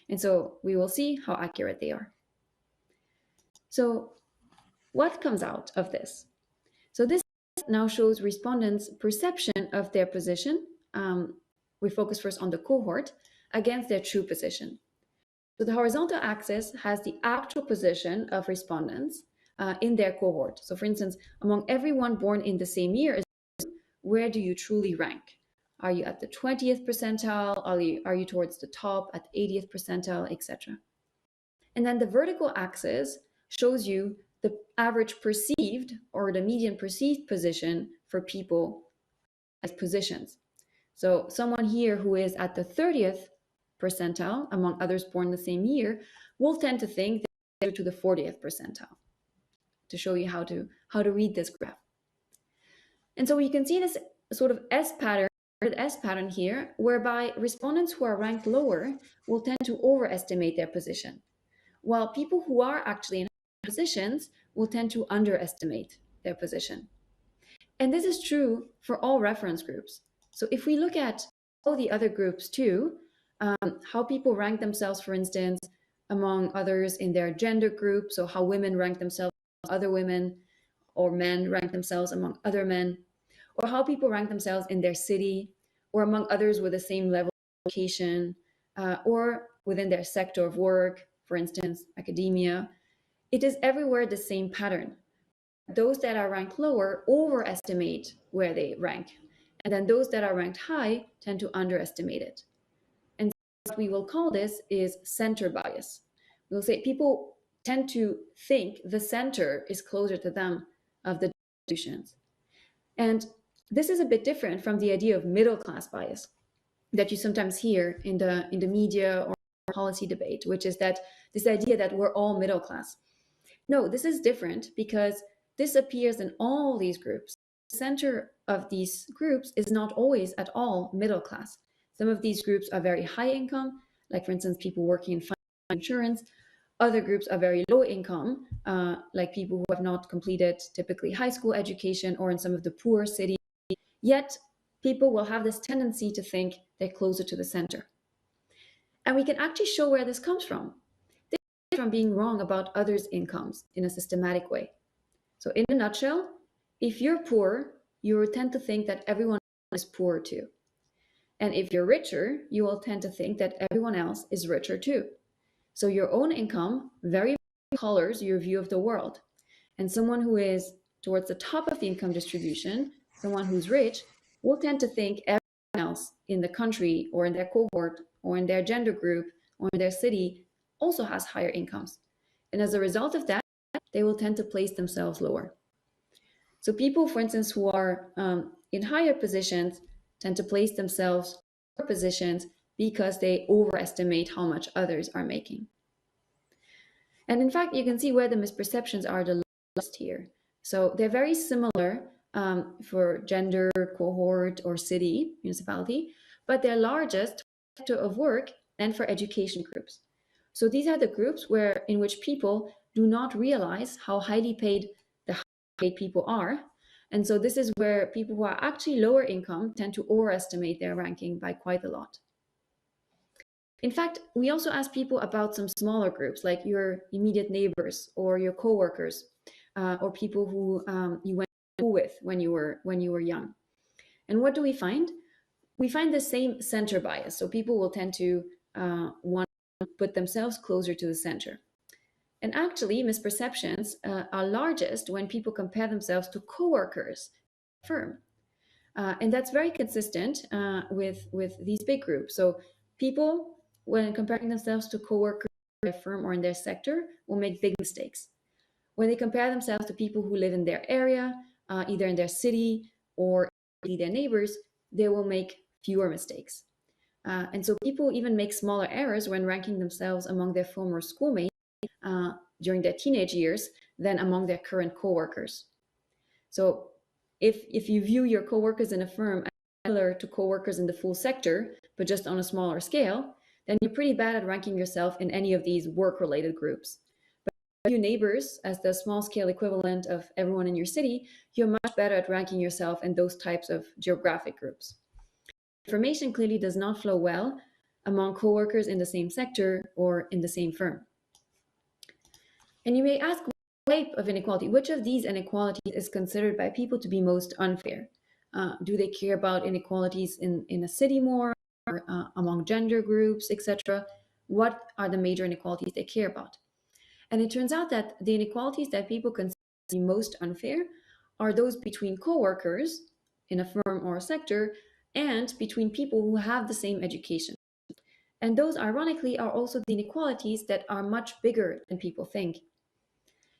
Speaker 11: And so we will see how accurate they are. So what comes out of this? So this now shows respondents' perception of their position. We focus first on the cohort against their true position. So the horizontal axis has the actual position of respondents in their cohort. So for instance, among everyone born in the same year, where do you truly rank? Are you at the 20th percentile? Are you towards the top at 80th percentile, etc.? And then the vertical axis shows you the average perceived or the median perceived position for people as positions. So someone here who is at the 30th percentile among others born the same year will tend to think they're to the 40th percentile, to show you how to read this graph. And so you can see this sort of S pattern here, whereby respondents who are ranked lower will tend to overestimate their position, while people who are actually in positions will tend to underestimate their position. And this is true for all reference groups. So if we look at all the other groups too, how people rank themselves, for instance, among others in their gender group, so how women rank themselves among other women, or men rank themselves among other men, or how people rank themselves in their city, or among others with the same level of education, or within their sector of work, for instance, academia. It is everywhere the same pattern. Those that are ranked lower overestimate where they rank, and then those that are ranked high tend to underestimate it. And what we will call this is center bias. We'll say people tend to think the center is closer to them of the distributions. And this is a bit different from the idea of middle class bias that you sometimes hear in the media or policy debate, which is that this idea that we're all middle class. No, this is different because this appears in all these groups. The center of these groups is not always at all middle class. Some of these groups are very high income, like for instance, people working in finance and insurance. Other groups are very low income, like people who have not completed typically high school education or in some of the poor cities. Yet people will have this tendency to think they're closer to the center. And we can actually show where this comes from. This comes from being wrong about others' incomes in a systematic way. So in a nutshell, if you're poor, you will tend to think that everyone else is poor too. And if you're richer, you will tend to think that everyone else is richer too. So your own income very colors your view of the world. And someone who is towards the top of the income distribution, someone who's rich, will tend to think everyone else in the country or in their cohort or in their gender group or in their city also has higher incomes. And as a result of that, they will tend to place themselves lower. So people, for instance, who are in higher positions tend to place themselves in lower positions because they overestimate how much others are making. And in fact, you can see where the misperceptions are the lowest here. So they're very similar for gender, cohort, or city, municipality, but they're largest for sector of work and for education groups. So these are the groups in which people do not realize how highly paid the highly paid people are. And so this is where people who are actually lower income tend to overestimate their ranking by quite a lot. In fact, we also ask people about some smaller groups, like your immediate neighbors or your coworkers, or people who you went to school with when you were young. And what do we find? We find the same center bias. So people will tend to want put themselves closer to the center. And actually, misperceptions are largest when people compare themselves to coworkers at a firm. And that's very consistent with these big groups. So people, when comparing themselves to coworkers in their firm or in their sector, will make big mistakes. When they compare themselves to people who live in their area, either in their city or their neighbors, they will make fewer mistakes. And so people even make smaller errors when ranking themselves among their former schoolmates during their teenage years than among their current coworkers. So if you view your coworkers in a firm as similar to coworkers in the full sector, but just on a smaller scale, then you're pretty bad at ranking yourself in any of these work-related groups. But if you view neighbors as the small-scale equivalent of everyone in your city, you're much better at ranking yourself in those types of geographic groups. Information clearly does not flow well among coworkers in the same sector or in the same firm. And you may ask, what type of inequality, which of these inequalities is considered by people to be most unfair? Do they care about inequalities in a city more, or among gender groups, etc.? What are the major inequalities they care about? And it turns out that the inequalities that people consider to be most unfair are those between coworkers in a firm or a sector and between people who have the same education. And those, ironically, are also the inequalities that are much bigger than people think.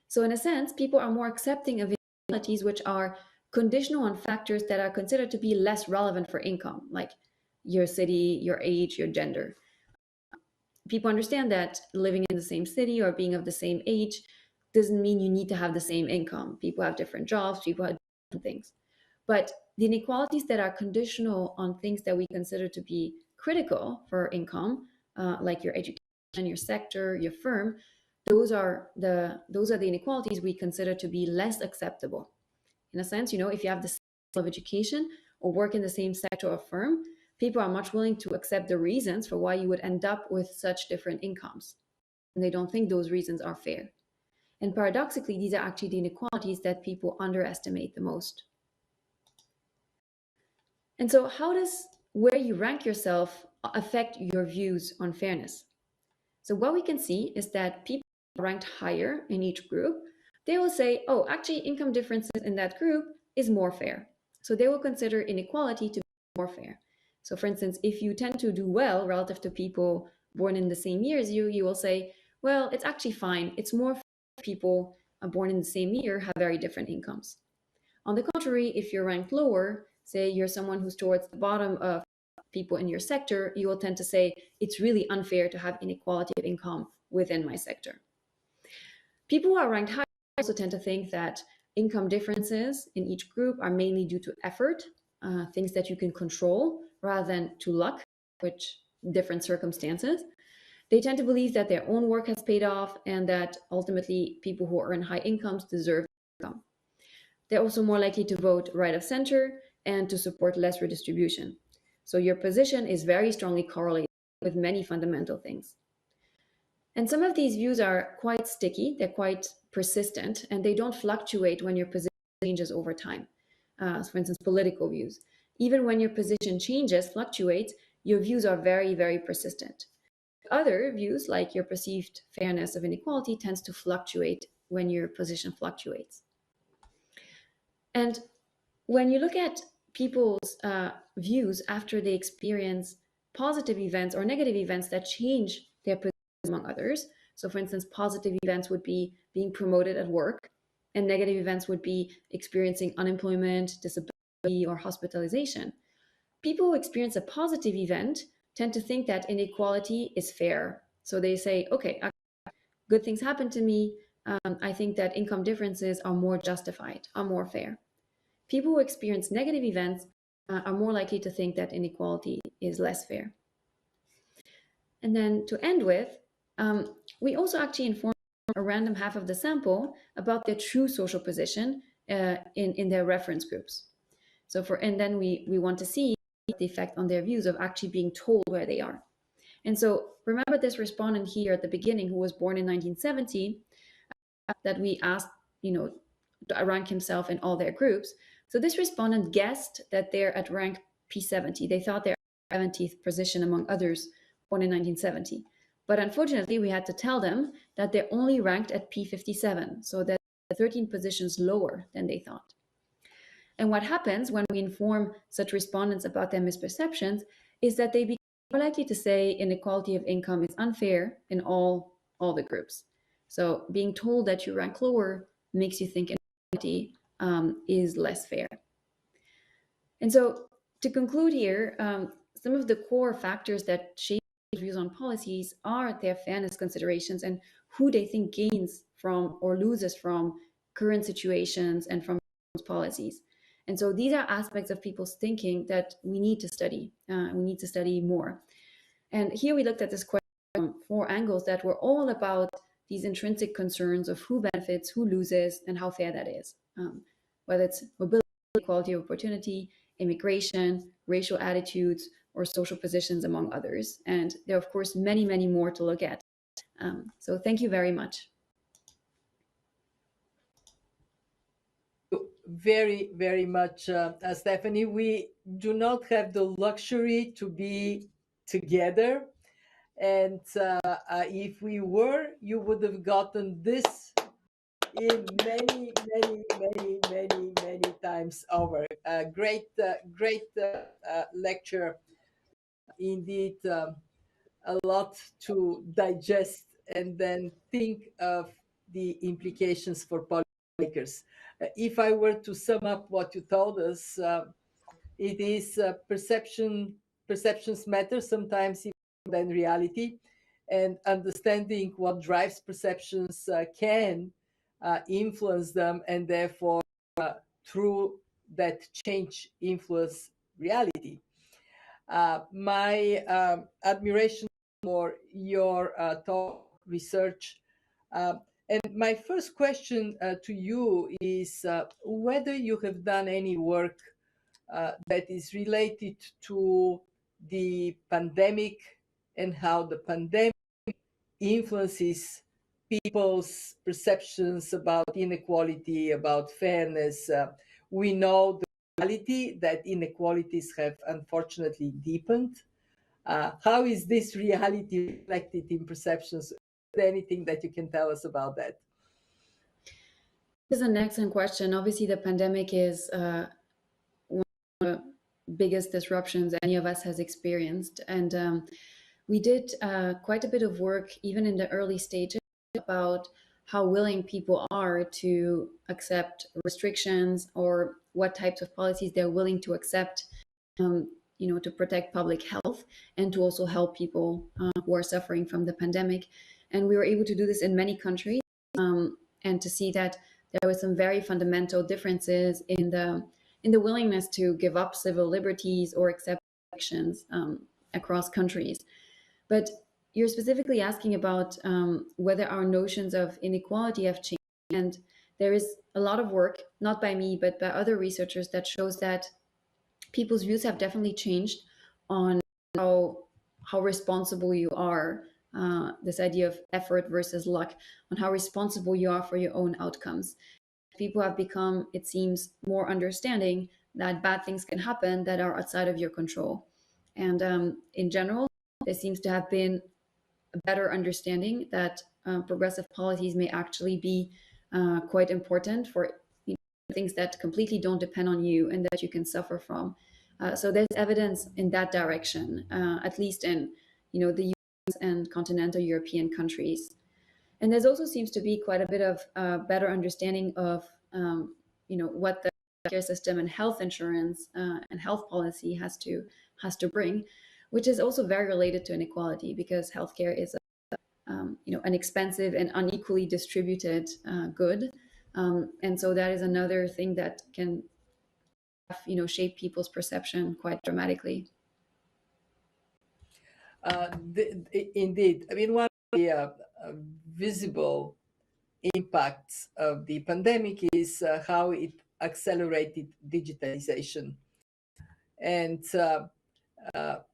Speaker 11: So in a sense, people are more accepting of inequalities which are conditional on factors that are considered to be less relevant for income, like your city, your age, your gender. People understand that living in the same city or being of the same age doesn't mean you need to have the same income. People have different jobs, people have different things. But the inequalities that are conditional on things that we consider to be critical for income, like your education, your sector, your firm, those are the inequalities we consider to be less acceptable. In a sense, if you have the same level of education or work in the same sector or firm, people are much willing to accept the reasons for why you would end up with such different incomes. And they don't think those reasons are fair. And paradoxically, these are actually the inequalities that people underestimate the most. And so how does where you rank yourself affect your views on fairness? So what we can see is that people ranked higher in each group, they will say, oh, actually income differences in that group is more fair. So they will consider inequality to be more fair. So for instance, if you tend to do well relative to people born in the same year as you will say, well, it's actually fine. It's more fair if people born in the same year have very different incomes. On the contrary, if you're ranked lower, say you're someone who's towards the bottom of people in your sector, you will tend to say, it's really unfair to have inequality of income within my sector. People who are ranked higher also tend to think that income differences in each group are mainly due to effort, things that you can control, rather than to luck, which different circumstances. They tend to believe that their own work has paid off and that ultimately people who earn high incomes deserve income. They're also more likely to vote right of center and to support less redistribution. So your position is very strongly correlated with many fundamental things. And some of these views are quite sticky, they're quite persistent, and they don't fluctuate when your position changes over time. For instance, political views. Even when your position changes, fluctuates, your views are very, very persistent. Other views, like your perceived fairness of inequality, tends to fluctuate when your position fluctuates. And when you look at people's views after they experience positive events or negative events that change their position among others, so for instance, positive events would be being promoted at work, and negative events would be experiencing unemployment, disability, or hospitalization. People who experience a positive event tend to think that inequality is fair. So they say, okay, good things happen to me. I think that income differences are more justified, are more fair. People who experience negative events are more likely to think that inequality is less fair. And then to end with, we also actually inform a random half of the sample about their true social position in their reference groups. And then we want to see the effect on their views of actually being told where they are. And so remember this respondent here at the beginning who was born in 1970 that we asked, to rank himself in all their groups. So this respondent guessed that they're at rank P70. They thought they're at 70th position among others born in 1970. But unfortunately, we had to tell them that they're only ranked at P57, so that 13 positions lower than they thought. And what happens when we inform such respondents about their misperceptions is that they become more likely to say inequality of income is unfair in all the groups. So being told that you rank lower makes you think inequality is less fair. And so to conclude here, some of the core factors that shape views on policies are their fairness considerations and who they think gains from or loses from current situations and from policies. And so these are aspects of people's thinking that we need to study. We need to study more. And here we looked at this question from 4 angles that were all about these intrinsic concerns of who benefits, who loses, and how fair that is. Whether it's mobility, equality of opportunity, immigration, racial attitudes, or social positions, among others. And there are, of course, many, many more to look at. So thank you very much.
Speaker 3: Very, very much, Stefanie. We do not have the luxury to be together. And if we were, you would have gotten this in many, many, many, many, many times over. Great lecture. Indeed, a lot to digest and then think of the implications for policymakers. If I were to sum up what you told us, it is perceptions matter sometimes even than reality, and understanding what drives perceptions can influence them, and therefore through that change influence reality. My admiration for your talk, research. And my first question to you is whether you have done any work that is related to the pandemic and how the pandemic influences people's perceptions about inequality, about fairness. We know the reality that inequalities have unfortunately deepened. How is this reality reflected in perceptions? Is there anything that you can tell us about that?
Speaker 11: This is an excellent question. Obviously, the pandemic is one of the biggest disruptions any of us has experienced. And we did quite a bit of work, even in the early stages, about how willing people are to accept restrictions or what types of policies they're willing to accept, to protect public health and to also help people who are suffering from the pandemic. And we were able to do this in many countries and to see that there were some very fundamental differences in the willingness to give up civil liberties or accept elections across countries. But you're specifically asking about whether our notions of inequality have changed. And there is a lot of work, not by me, but by other researchers, that shows that people's views have definitely changed on how responsible you are, this idea of effort versus luck, on how responsible you are for your own outcomes. People have become, it seems, more understanding that bad things can happen that are outside of your control. And in general, there seems to have been a better understanding that progressive policies may actually be quite important for things that completely don't depend on you and that you can suffer from. So there's evidence in that direction, at least in the US and continental European countries. And there also seems to be quite a bit of better understanding of what the care system and health insurance and health policy has to bring, which is also very related to inequality, because healthcare is an expensive and unequally distributed good. And so that is another thing that can shape people's perception quite dramatically.
Speaker 3: Indeed. I mean, one of the visible impacts of the pandemic is how it accelerated digitalization, and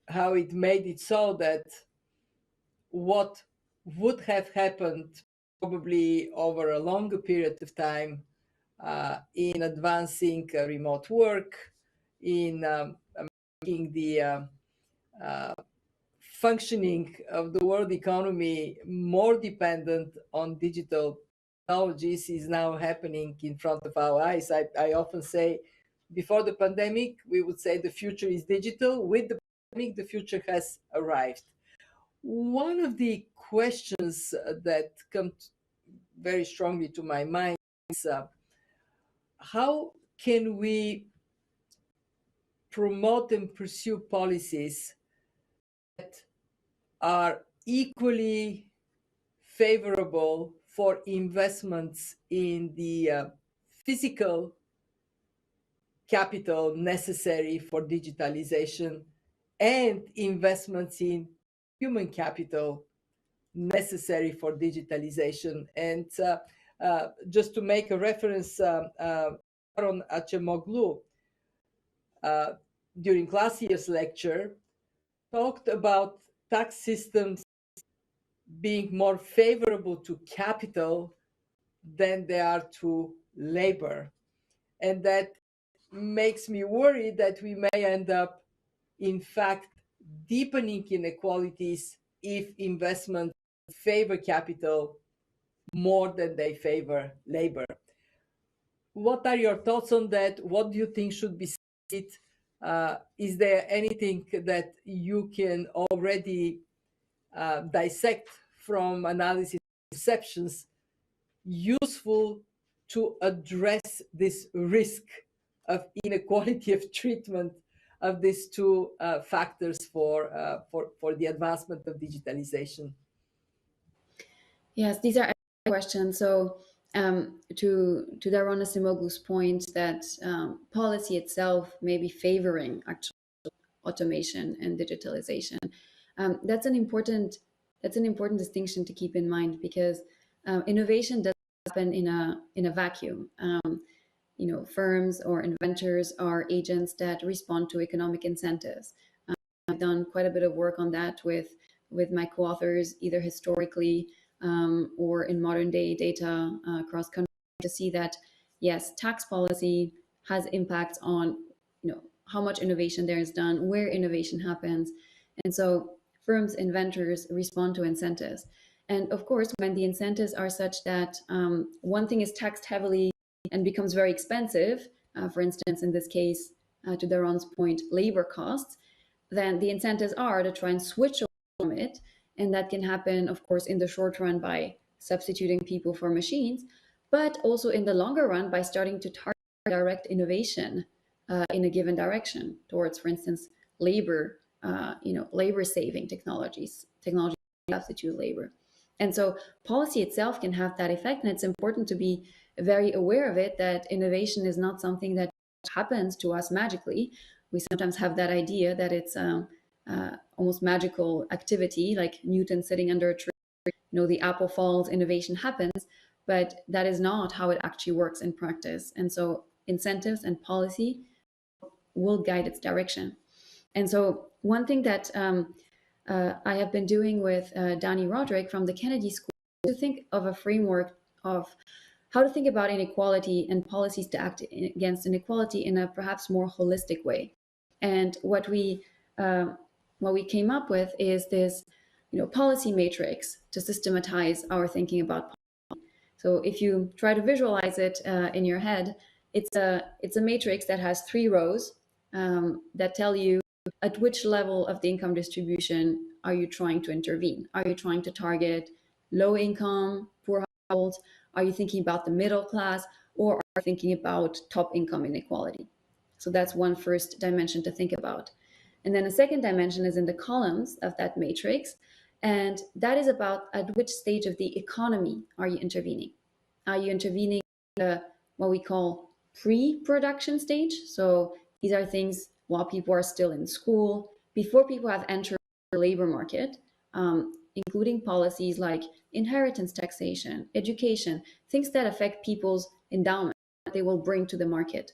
Speaker 3: how it made it so that what would have happened probably over a longer period of time in advancing remote work, in making the functioning of the world economy more dependent on digital technologies is now happening in front of our eyes. I often say, before the pandemic, we would say the future is digital. With the pandemic, the future has arrived. One of the questions that come very strongly to my mind is how can we promote and pursue policies that are equally favorable for investments in the physical capital necessary for digitalization and investments in human capital necessary for digitalization. And just to make a reference, Aaron Acemoglu, during last year's lecture, talked about tax systems being more favorable to capital than they are to labor. And that makes me worry that we may end up, in fact, deepening inequalities if investments favor capital more than they favor labor. What are your thoughts on that? What do you think should be said? Is there anything that you can already dissect from analysis of perceptions useful to address this risk of inequality of treatment of these two factors for the advancement of digitalization?
Speaker 11: Yes, these are excellent questions. So to Daron Acemoglu's point that policy itself may be favoring actual automation and digitalization. That's an important distinction to keep in mind, because innovation doesn't happen in a vacuum. Firms or inventors are agents that respond to economic incentives. I've done quite a bit of work on that with my co-authors, either historically or in modern day data across countries, to see that yes, tax policy has impacts on how much innovation there is done, where innovation happens, and so firms, inventors respond to incentives. And of course, when the incentives are such that one thing is taxed heavily and becomes very expensive, for instance, in this case, to Daron's point, labor costs, then the incentives are to try and switch from it. And that can happen, of course, in the short run by substituting people for machines, but also in the longer run by starting to target direct innovation in a given direction towards, for instance, labor, labor-saving technologies to substitute labor. And so policy itself can have that effect, and it's important to be very aware of it, that innovation is not something that happens to us magically. We sometimes have that idea that it's almost magical activity, like Newton sitting under a tree, the apple falls, innovation happens, but that is not how it actually works in practice. And so incentives and policy will guide its direction. And so one thing that I have been doing with Danny Roderick from the Kennedy School is to think of a framework of how to think about inequality and policies to act against inequality in a perhaps more holistic way. And what we came up with is this, policy matrix to systematize our thinking about policy. So if you try to visualize it in your head, it's a matrix that has 3 rows that tell you at which level of the income distribution are you trying to intervene. Are you trying to target low income, poor households? Are you thinking about the middle class, or are you thinking about top income inequality? So that's one first dimension to think about. And then a second dimension is in the columns of that matrix. And that is about at which stage of the economy are you intervening? Are you intervening in what we call pre-production stage? So these are things while people are still in school, before people have entered the labor market, including policies like inheritance taxation, education, things that affect people's endowment that they will bring to the market.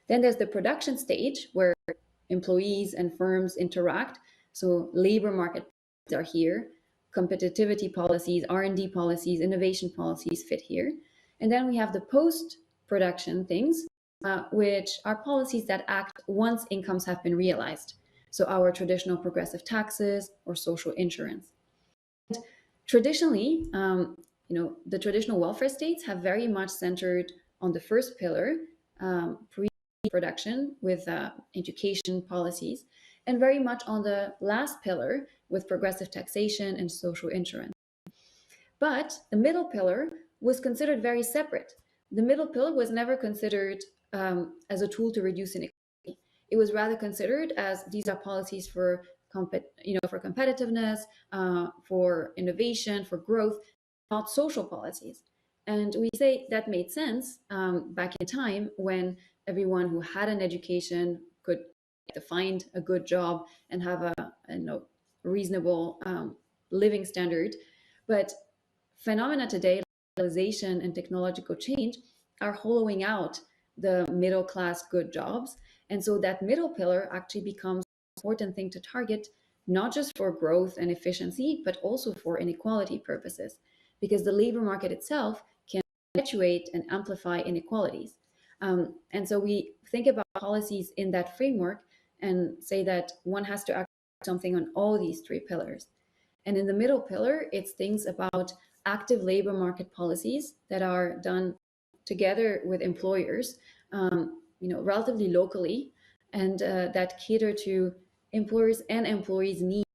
Speaker 11: Then there's the production stage where employees and firms interact. So labor market are here, competitivity policies, R&D policies, innovation policies fit here. And then we have the post-production things, which are policies that act once incomes have been realized. so our traditional progressive taxes or social insurance. And traditionally, the traditional welfare states have very much centered on the first pillar, pre-production with education policies, and very much on the last pillar with progressive taxation and social insurance. But the middle pillar was considered very separate. The middle pillar was never considered as a tool to reduce inequality. It was rather considered as these are policies for competitiveness, for innovation, for growth, not social policies. And we say that made sense back in time when everyone who had an education could find a good job and have a reasonable living standard. But phenomena today, globalization and technological change, are hollowing out the middle class good jobs. And so that middle pillar actually becomes an important thing to target, not just for growth and efficiency, but also for inequality purposes, because the labor market itself can perpetuate and amplify inequalities. And so we think about policies in that framework and say that one has to act something on all these three pillars. And in the middle pillar, it's things about active labor market policies that are done together with employers, relatively locally, and that cater to employers and employees' needs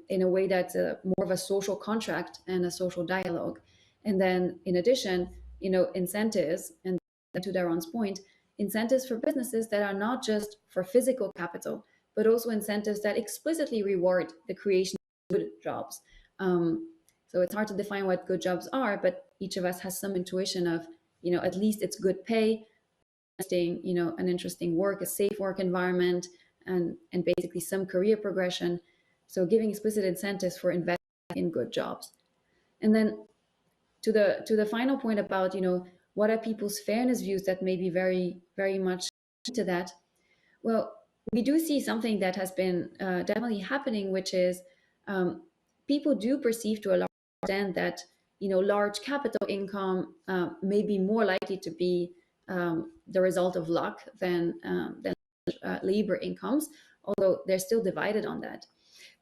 Speaker 11: in a way that's more of a social contract and a social dialogue. And then, in addition, incentives, and to Daron's point, incentives for businesses that are not just for physical capital, but also incentives that explicitly reward the creation of good jobs. So it's hard to define what good jobs are, but each of us has some intuition of, at least it's good pay, an interesting work, a safe work environment, and basically some career progression. So giving explicit incentives for investing in good jobs. And then to the final point about, what are people's fairness views that may be very, very much to that? Well, we do see something that has been definitely happening, which is people do perceive to a large extent that large capital income may be more likely to be the result of luck than labor incomes, although they're still divided on that.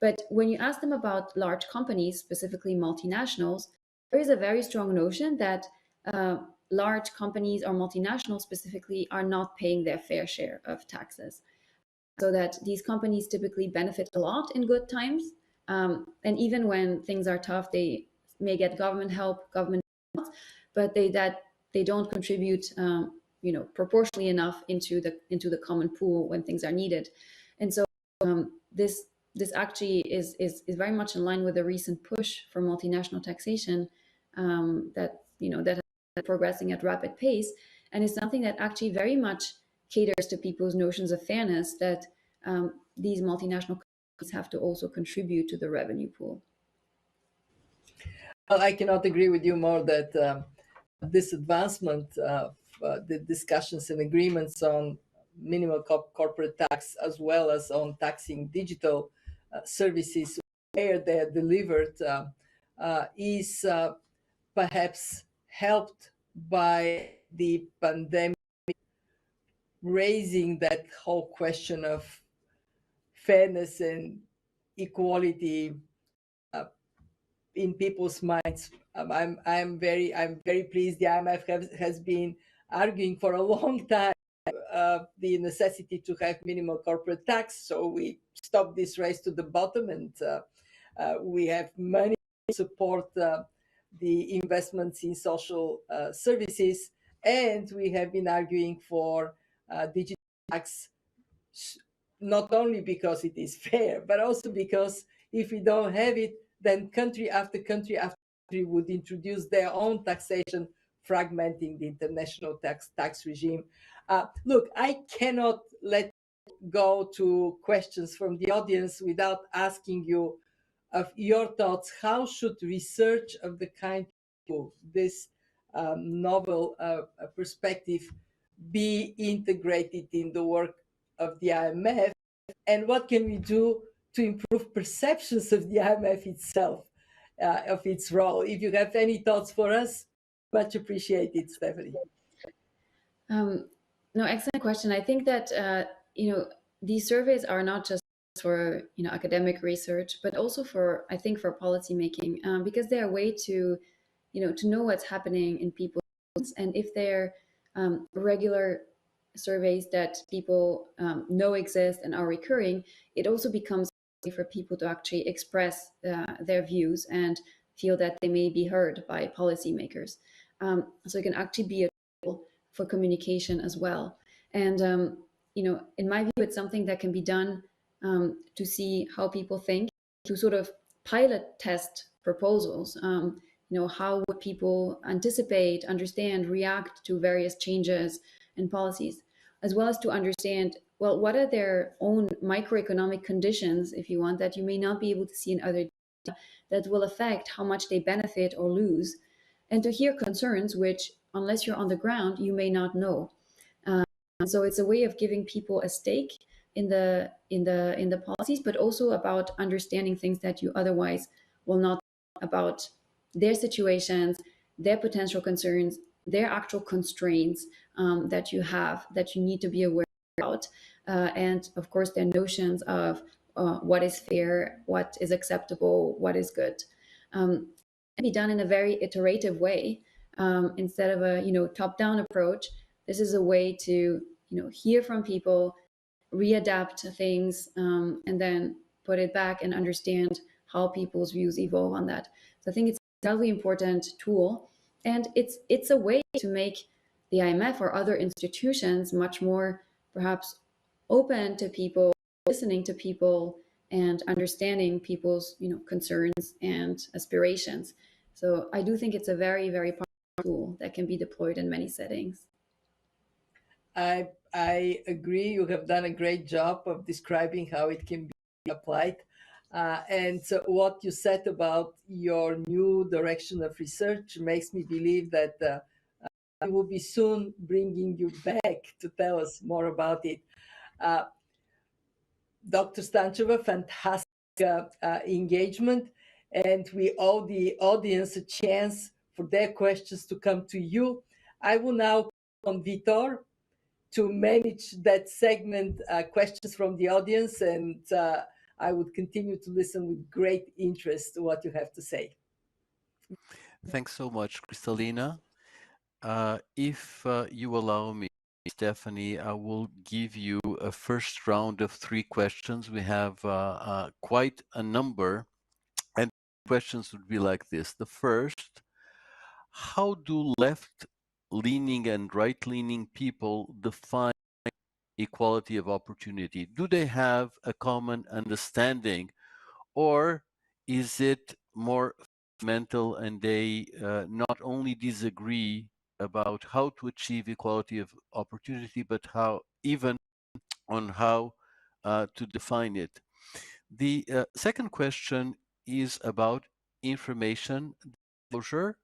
Speaker 11: But when you ask them about large companies, specifically multinationals, there is a very strong notion that large companies or multinationals specifically are not paying their fair share of taxes. So that these companies typically benefit a lot in good times. And even when things are tough, they may get government help, but they don't contribute proportionally enough into the common pool when things are needed. And so this actually is very much in line with the recent push for multinational taxation that is progressing at rapid pace, and is something that actually very much caters to people's notions of fairness, that these multinational companies have to also contribute to the revenue pool.
Speaker 3: Well, I cannot agree with you more that this advancement of the discussions and agreements on minimal corporate tax, as well as on taxing digital services where they are delivered, is perhaps helped by the pandemic, raising that whole question of fairness and equality in people's minds. I'm very pleased. The IMF has been arguing for a long time the necessity to have minimal corporate tax. So we stopped this race to the bottom, and we have money to support the investments in social services, and we have been arguing for digital tax, not only because it is fair, but also because if we don't have it, then country after country after country would introduce their own taxation, fragmenting the international tax regime. Look, I cannot let go to questions from the audience without asking you of your thoughts. How should research of the kind of this novel perspective be integrated in the work of the IMF, and what can we do to improve perceptions of the IMF itself, of its role? If you have any thoughts for us, much appreciated, Stefanie.
Speaker 11: No, excellent question. I think that these surveys are not just for academic research, but also for, I think, for policy making, because they're a way to to know what's happening in people's lives. And if they're regular surveys that people know exist and are recurring, it also becomes easy for people to actually express their views and feel that they may be heard by policymakers. So it can actually be a tool for communication as well. And in my view, it's something that can be done to see how people think, to sort of pilot test proposals. How would people anticipate, understand, react to various changes in policies, as well as to understand, well, what are their own microeconomic conditions, if you want, that you may not be able to see in other data, that will affect how much they benefit or lose, and to hear concerns which, unless you're on the ground, you may not know. So it's a way of giving people a stake in the policies, but also about understanding things that you otherwise will not know about their situations, their potential concerns, their actual constraints that you have, that you need to be aware about, and of course their notions of what is fair, what is acceptable, what is good. And be done in a very iterative way instead of a top-down approach. This is a way to hear from people, readapt things, and then put it back and understand how people's views evolve on that. So I think it's a really important tool, and it's a way to make the IMF or other institutions much more perhaps open to people, listening to people, and understanding people's concerns and aspirations. So I do think it's a very, very powerful tool that can be deployed in many settings.
Speaker 3: I agree. You have done a great job of describing how it can be applied. And so what you said about your new direction of research makes me believe that we will be soon bringing you back to tell us more about it. Dr. Statcheva, fantastic engagement, and we owe the audience a chance for their questions to come to you. I will now call on Vitor to manage that segment, questions from the audience, and I would continue to listen with great interest to what you have to say.
Speaker 10: Thanks so much, Kristalina. If you allow me, Stefanie, I will give you a first round of 3 questions. We have quite a number, and questions would be like this. The first, how do left-leaning and right-leaning people define equality of opportunity? Do they have a common understanding, or is it more fundamental and they not only disagree about how to achieve equality of opportunity, but how even on how to define it? The second question is about information disclosure.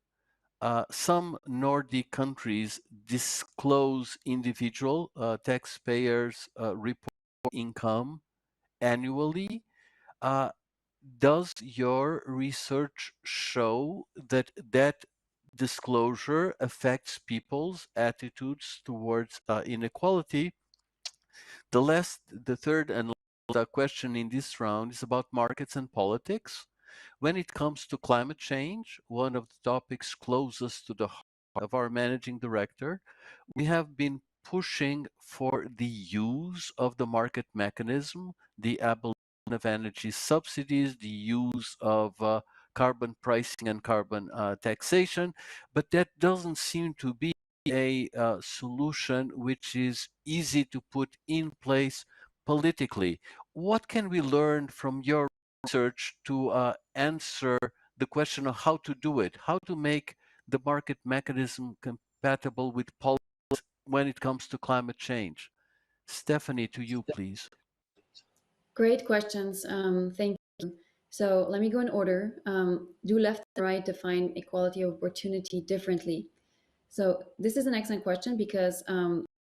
Speaker 10: Some Nordic countries disclose individual taxpayers' report income annually. Does your research show that that disclosure affects people's attitudes towards inequality? The third and last question in this round is about markets and politics. When it comes to climate change, one of the topics closest to the heart of our managing director, we have been pushing for the use of the market mechanism, the abolition of energy subsidies, the use of carbon pricing and carbon taxation, but that doesn't seem to be a solution which is easy to put in place politically. What can we learn from your research to answer the question of how to do it, how to make the market mechanism compatible with policies when it comes to climate change? Stefanie, to you, please.
Speaker 11: Great questions. Thank you. So let me go in order. Do left and right define equality of opportunity differently? So this is an excellent question because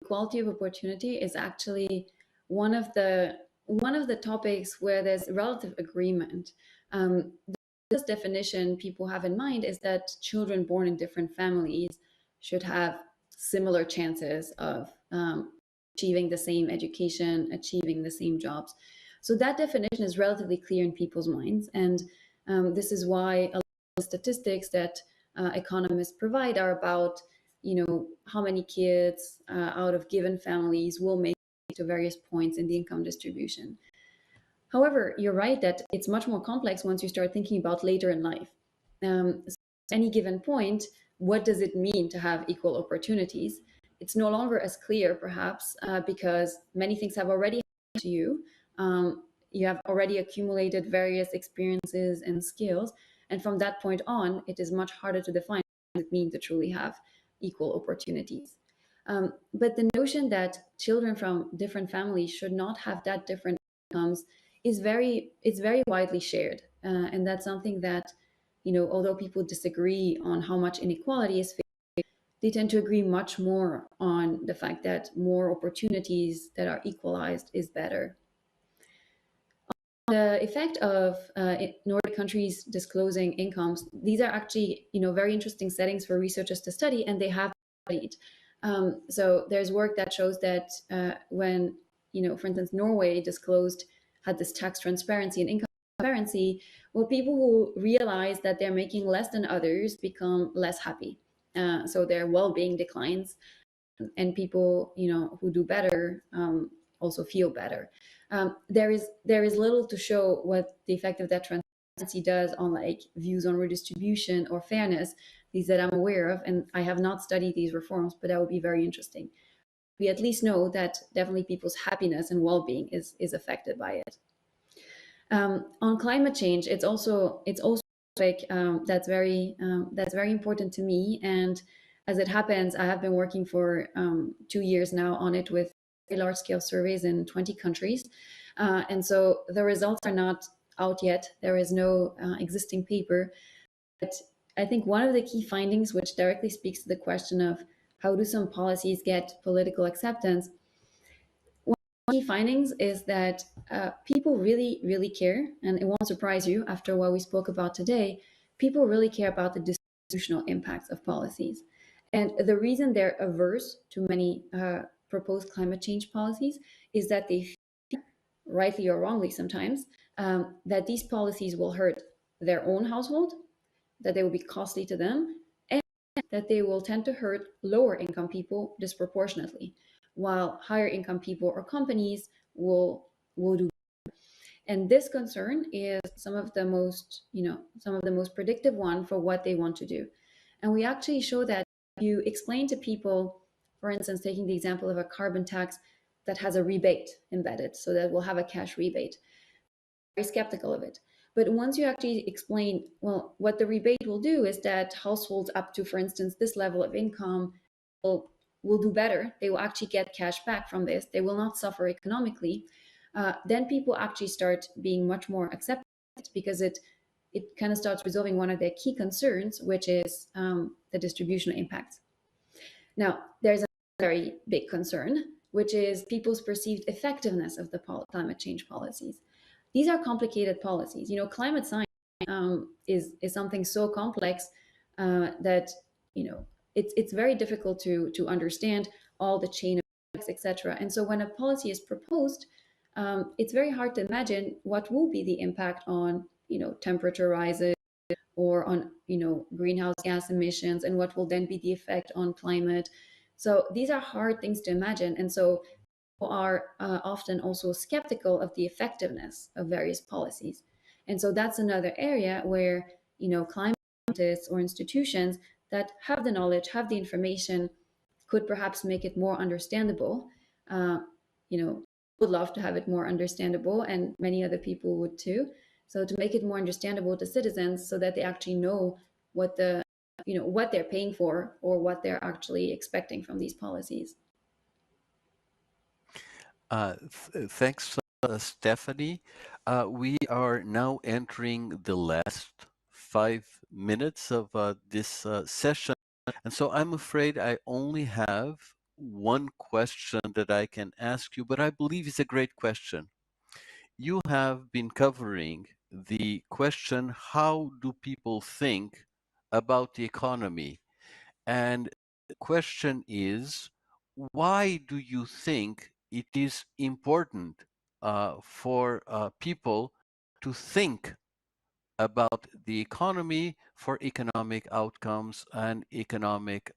Speaker 11: equality of opportunity is actually one of the topics where there's relative agreement. This definition people have in mind is that children born in different families should have similar chances of achieving the same education, achieving the same jobs. So that definition is relatively clear in people's minds. And this is why a lot of statistics that economists provide are about, how many kids out of given families will make it to various points in the income distribution. However, you're right that it's much more complex once you start thinking about later in life. So at any given point, what does it mean to have equal opportunities? It's no longer as clear, perhaps, because many things have already happened to you. You have already accumulated various experiences and skills. And from that point on, it is much harder to define what it means to truly have equal opportunities. But the notion that children from different families should not have that different outcomes it's very widely shared. And that's something that, although people disagree on how much inequality is faced, they tend to agree much more on the fact that more opportunities that are equalized is better. The effect of Nordic countries disclosing incomes, these are actually, very interesting settings for researchers to study, and they have studied. So there's work that shows that when, for instance, Norway had this tax transparency and income transparency, well, people who realize that they're making less than others become less happy. So their well-being declines, and people, who do better also feel better. There is little to show what the effect of that transparency does on views on redistribution or fairness, these that I'm aware of, and I have not studied these reforms, but that would be very interesting. We at least know that definitely people's happiness and well-being is affected by it. On climate change, it's also that's very important to me. And as it happens, I have been working for 2 years now on it with large-scale surveys in 20 countries. And so the results are not out yet. There is no existing paper. But I think one of the key findings, which directly speaks to the question of how do some policies get political acceptance, one of the key findings is that people really, really care, and it won't surprise you after what we spoke about today, people really care about the distributional impacts of policies. And the reason they're averse to many proposed climate change policies is that they feel, rightly or wrongly sometimes, that these policies will hurt their own household, that they will be costly to them, and that they will tend to hurt lower income people disproportionately, while higher income people or companies will do. And this concern is some of the most predictive one for what they want to do. And we actually show that if you explain to people, for instance, taking the example of a carbon tax that has a rebate embedded, so that we'll have a cash rebate, very skeptical of it. But once you actually explain, well, what the rebate will do is that households up to, for instance, this level of income will do better. They will actually get cash back from this. They will not suffer economically. Then people actually start being much more accepting because it kind of starts resolving one of their key concerns, which is the distributional impacts. Now, there's a very big concern, which is people's perceived effectiveness of the climate change policies. These are complicated policies. Climate science is something so complex that it's very difficult to understand all the chain of effects, etc. And so when a policy is proposed, it's very hard to imagine what will be the impact on temperature rises or on greenhouse gas emissions, and what will then be the effect on climate. So these are hard things to imagine, and so people are often also skeptical of the effectiveness of various policies. And so that's another area where climate scientists or institutions that have the knowledge, have the information, could perhaps make it more understandable. Would love to have it more understandable, and many other people would too. So to make it more understandable to citizens, so that they actually know what what they're paying for or what they're actually expecting from these policies.
Speaker 10: Thanks, Stefanie. We are now entering the last 5 minutes of this session. And so I'm afraid I only have one question that I can ask you, but I believe it's a great question. You have been covering the question, how do people think about the economy? And the question is, why do you think it is important for people to think about the economy for economic outcomes and economic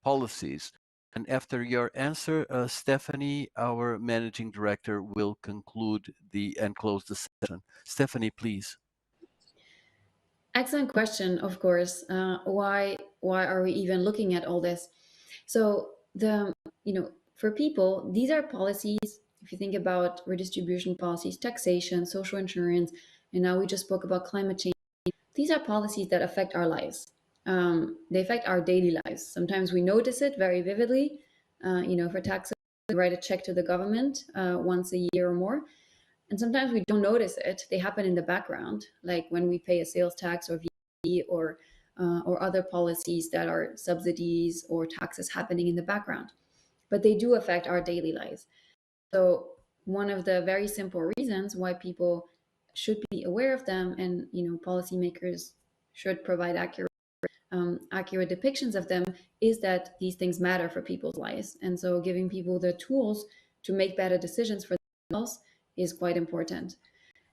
Speaker 10: policies. And after your answer, Stefanie, our managing director, will conclude and close the session. Stefanie, please.
Speaker 11: Excellent question, of course. Why are we even looking at all this? So for people, these are policies. If you think about redistribution policies, taxation, social insurance, and now we just spoke about climate change. These are policies that affect our lives. They affect our daily lives. Sometimes we notice it very vividly. For taxes, we write a check to the government once a year or more. And sometimes we don't notice it. They happen in the background, like when we pay a sales tax or VAT or other policies that are subsidies or taxes happening in the background. But they do affect our daily lives. So one of the very simple reasons why people should be aware of them, and policymakers should provide accurate depictions of them, is that these things matter for people's lives. And so giving people the tools to make better decisions for themselves is quite important.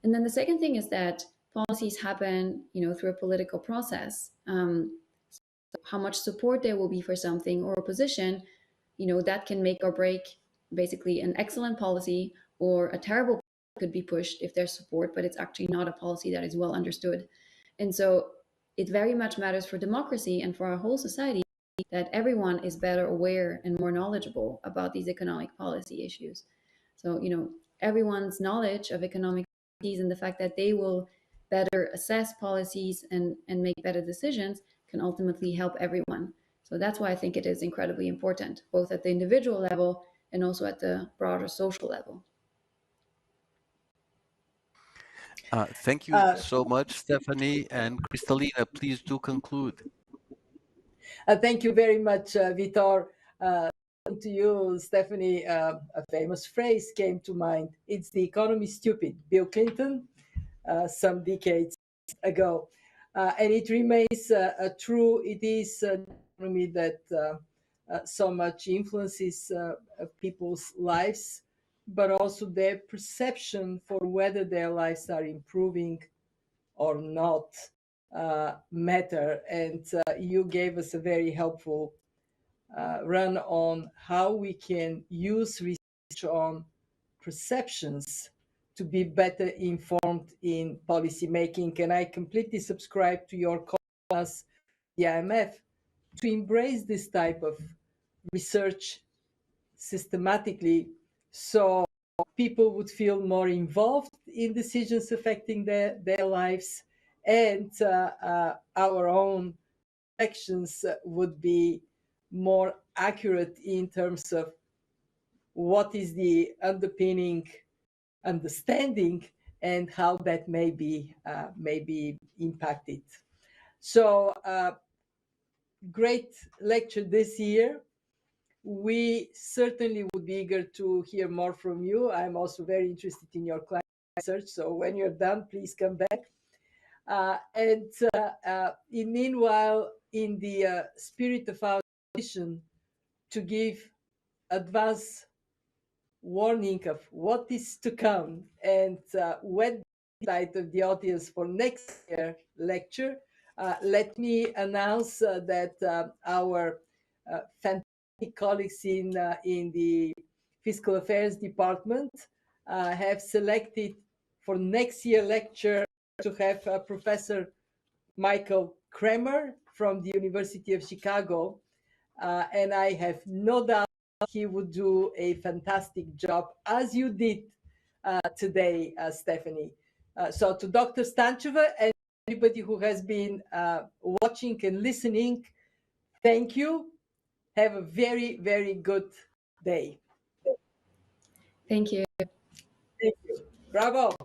Speaker 11: And then the second thing is that policies happen, through a political process. How much support there will be for something or a position, that can make or break basically an excellent policy, or a terrible policy could be pushed if there's support, but it's actually not a policy that is well understood. And so it very much matters for democracy and for our whole society that everyone is better aware and more knowledgeable about these economic policy issues. So, everyone's knowledge of economic policies and the fact that they will better assess policies and make better decisions can ultimately help everyone. So that's why I think it is incredibly important, both at the individual level and also at the broader social level.
Speaker 10: Thank you so much, Stefanie. And Kristalina, please do conclude.
Speaker 3: Thank you very much, Vitor. To you, Stefanie, a famous phrase came to mind. It's the economy stupid. Bill Clinton, some decades ago. And it remains true. It is an economy that so much influences people's lives, but also their perception for whether their lives are improving or not matter. And you gave us a very helpful run on how we can use research on perceptions to be better informed in policy making. And I completely subscribe to your call as the IMF to embrace this type of research systematically, so people would feel more involved in decisions affecting their lives, and our own actions would be more accurate in terms of what is the underpinning understanding and how that may be impacted. So great lecture this year. We certainly would be eager to hear more from you. I'm also very interested in your climate research, so when you're done, please come back. Meanwhile, in the spirit of our mission to give advance warning of what is to come and whet the appetite of the audience for next year lecture, let me announce that our fantastic colleagues in the Fiscal Affairs Department have selected for next year lecture to have Professor Michael Kramer from the University of Chicago. And I have no doubt he would do a fantastic job, as you did today, Stefanie. So to Dr. Statcheva and everybody who has been watching and listening, thank you. Have a very, very good day.
Speaker 11: Thank you.
Speaker 3: Thank you. Bravo.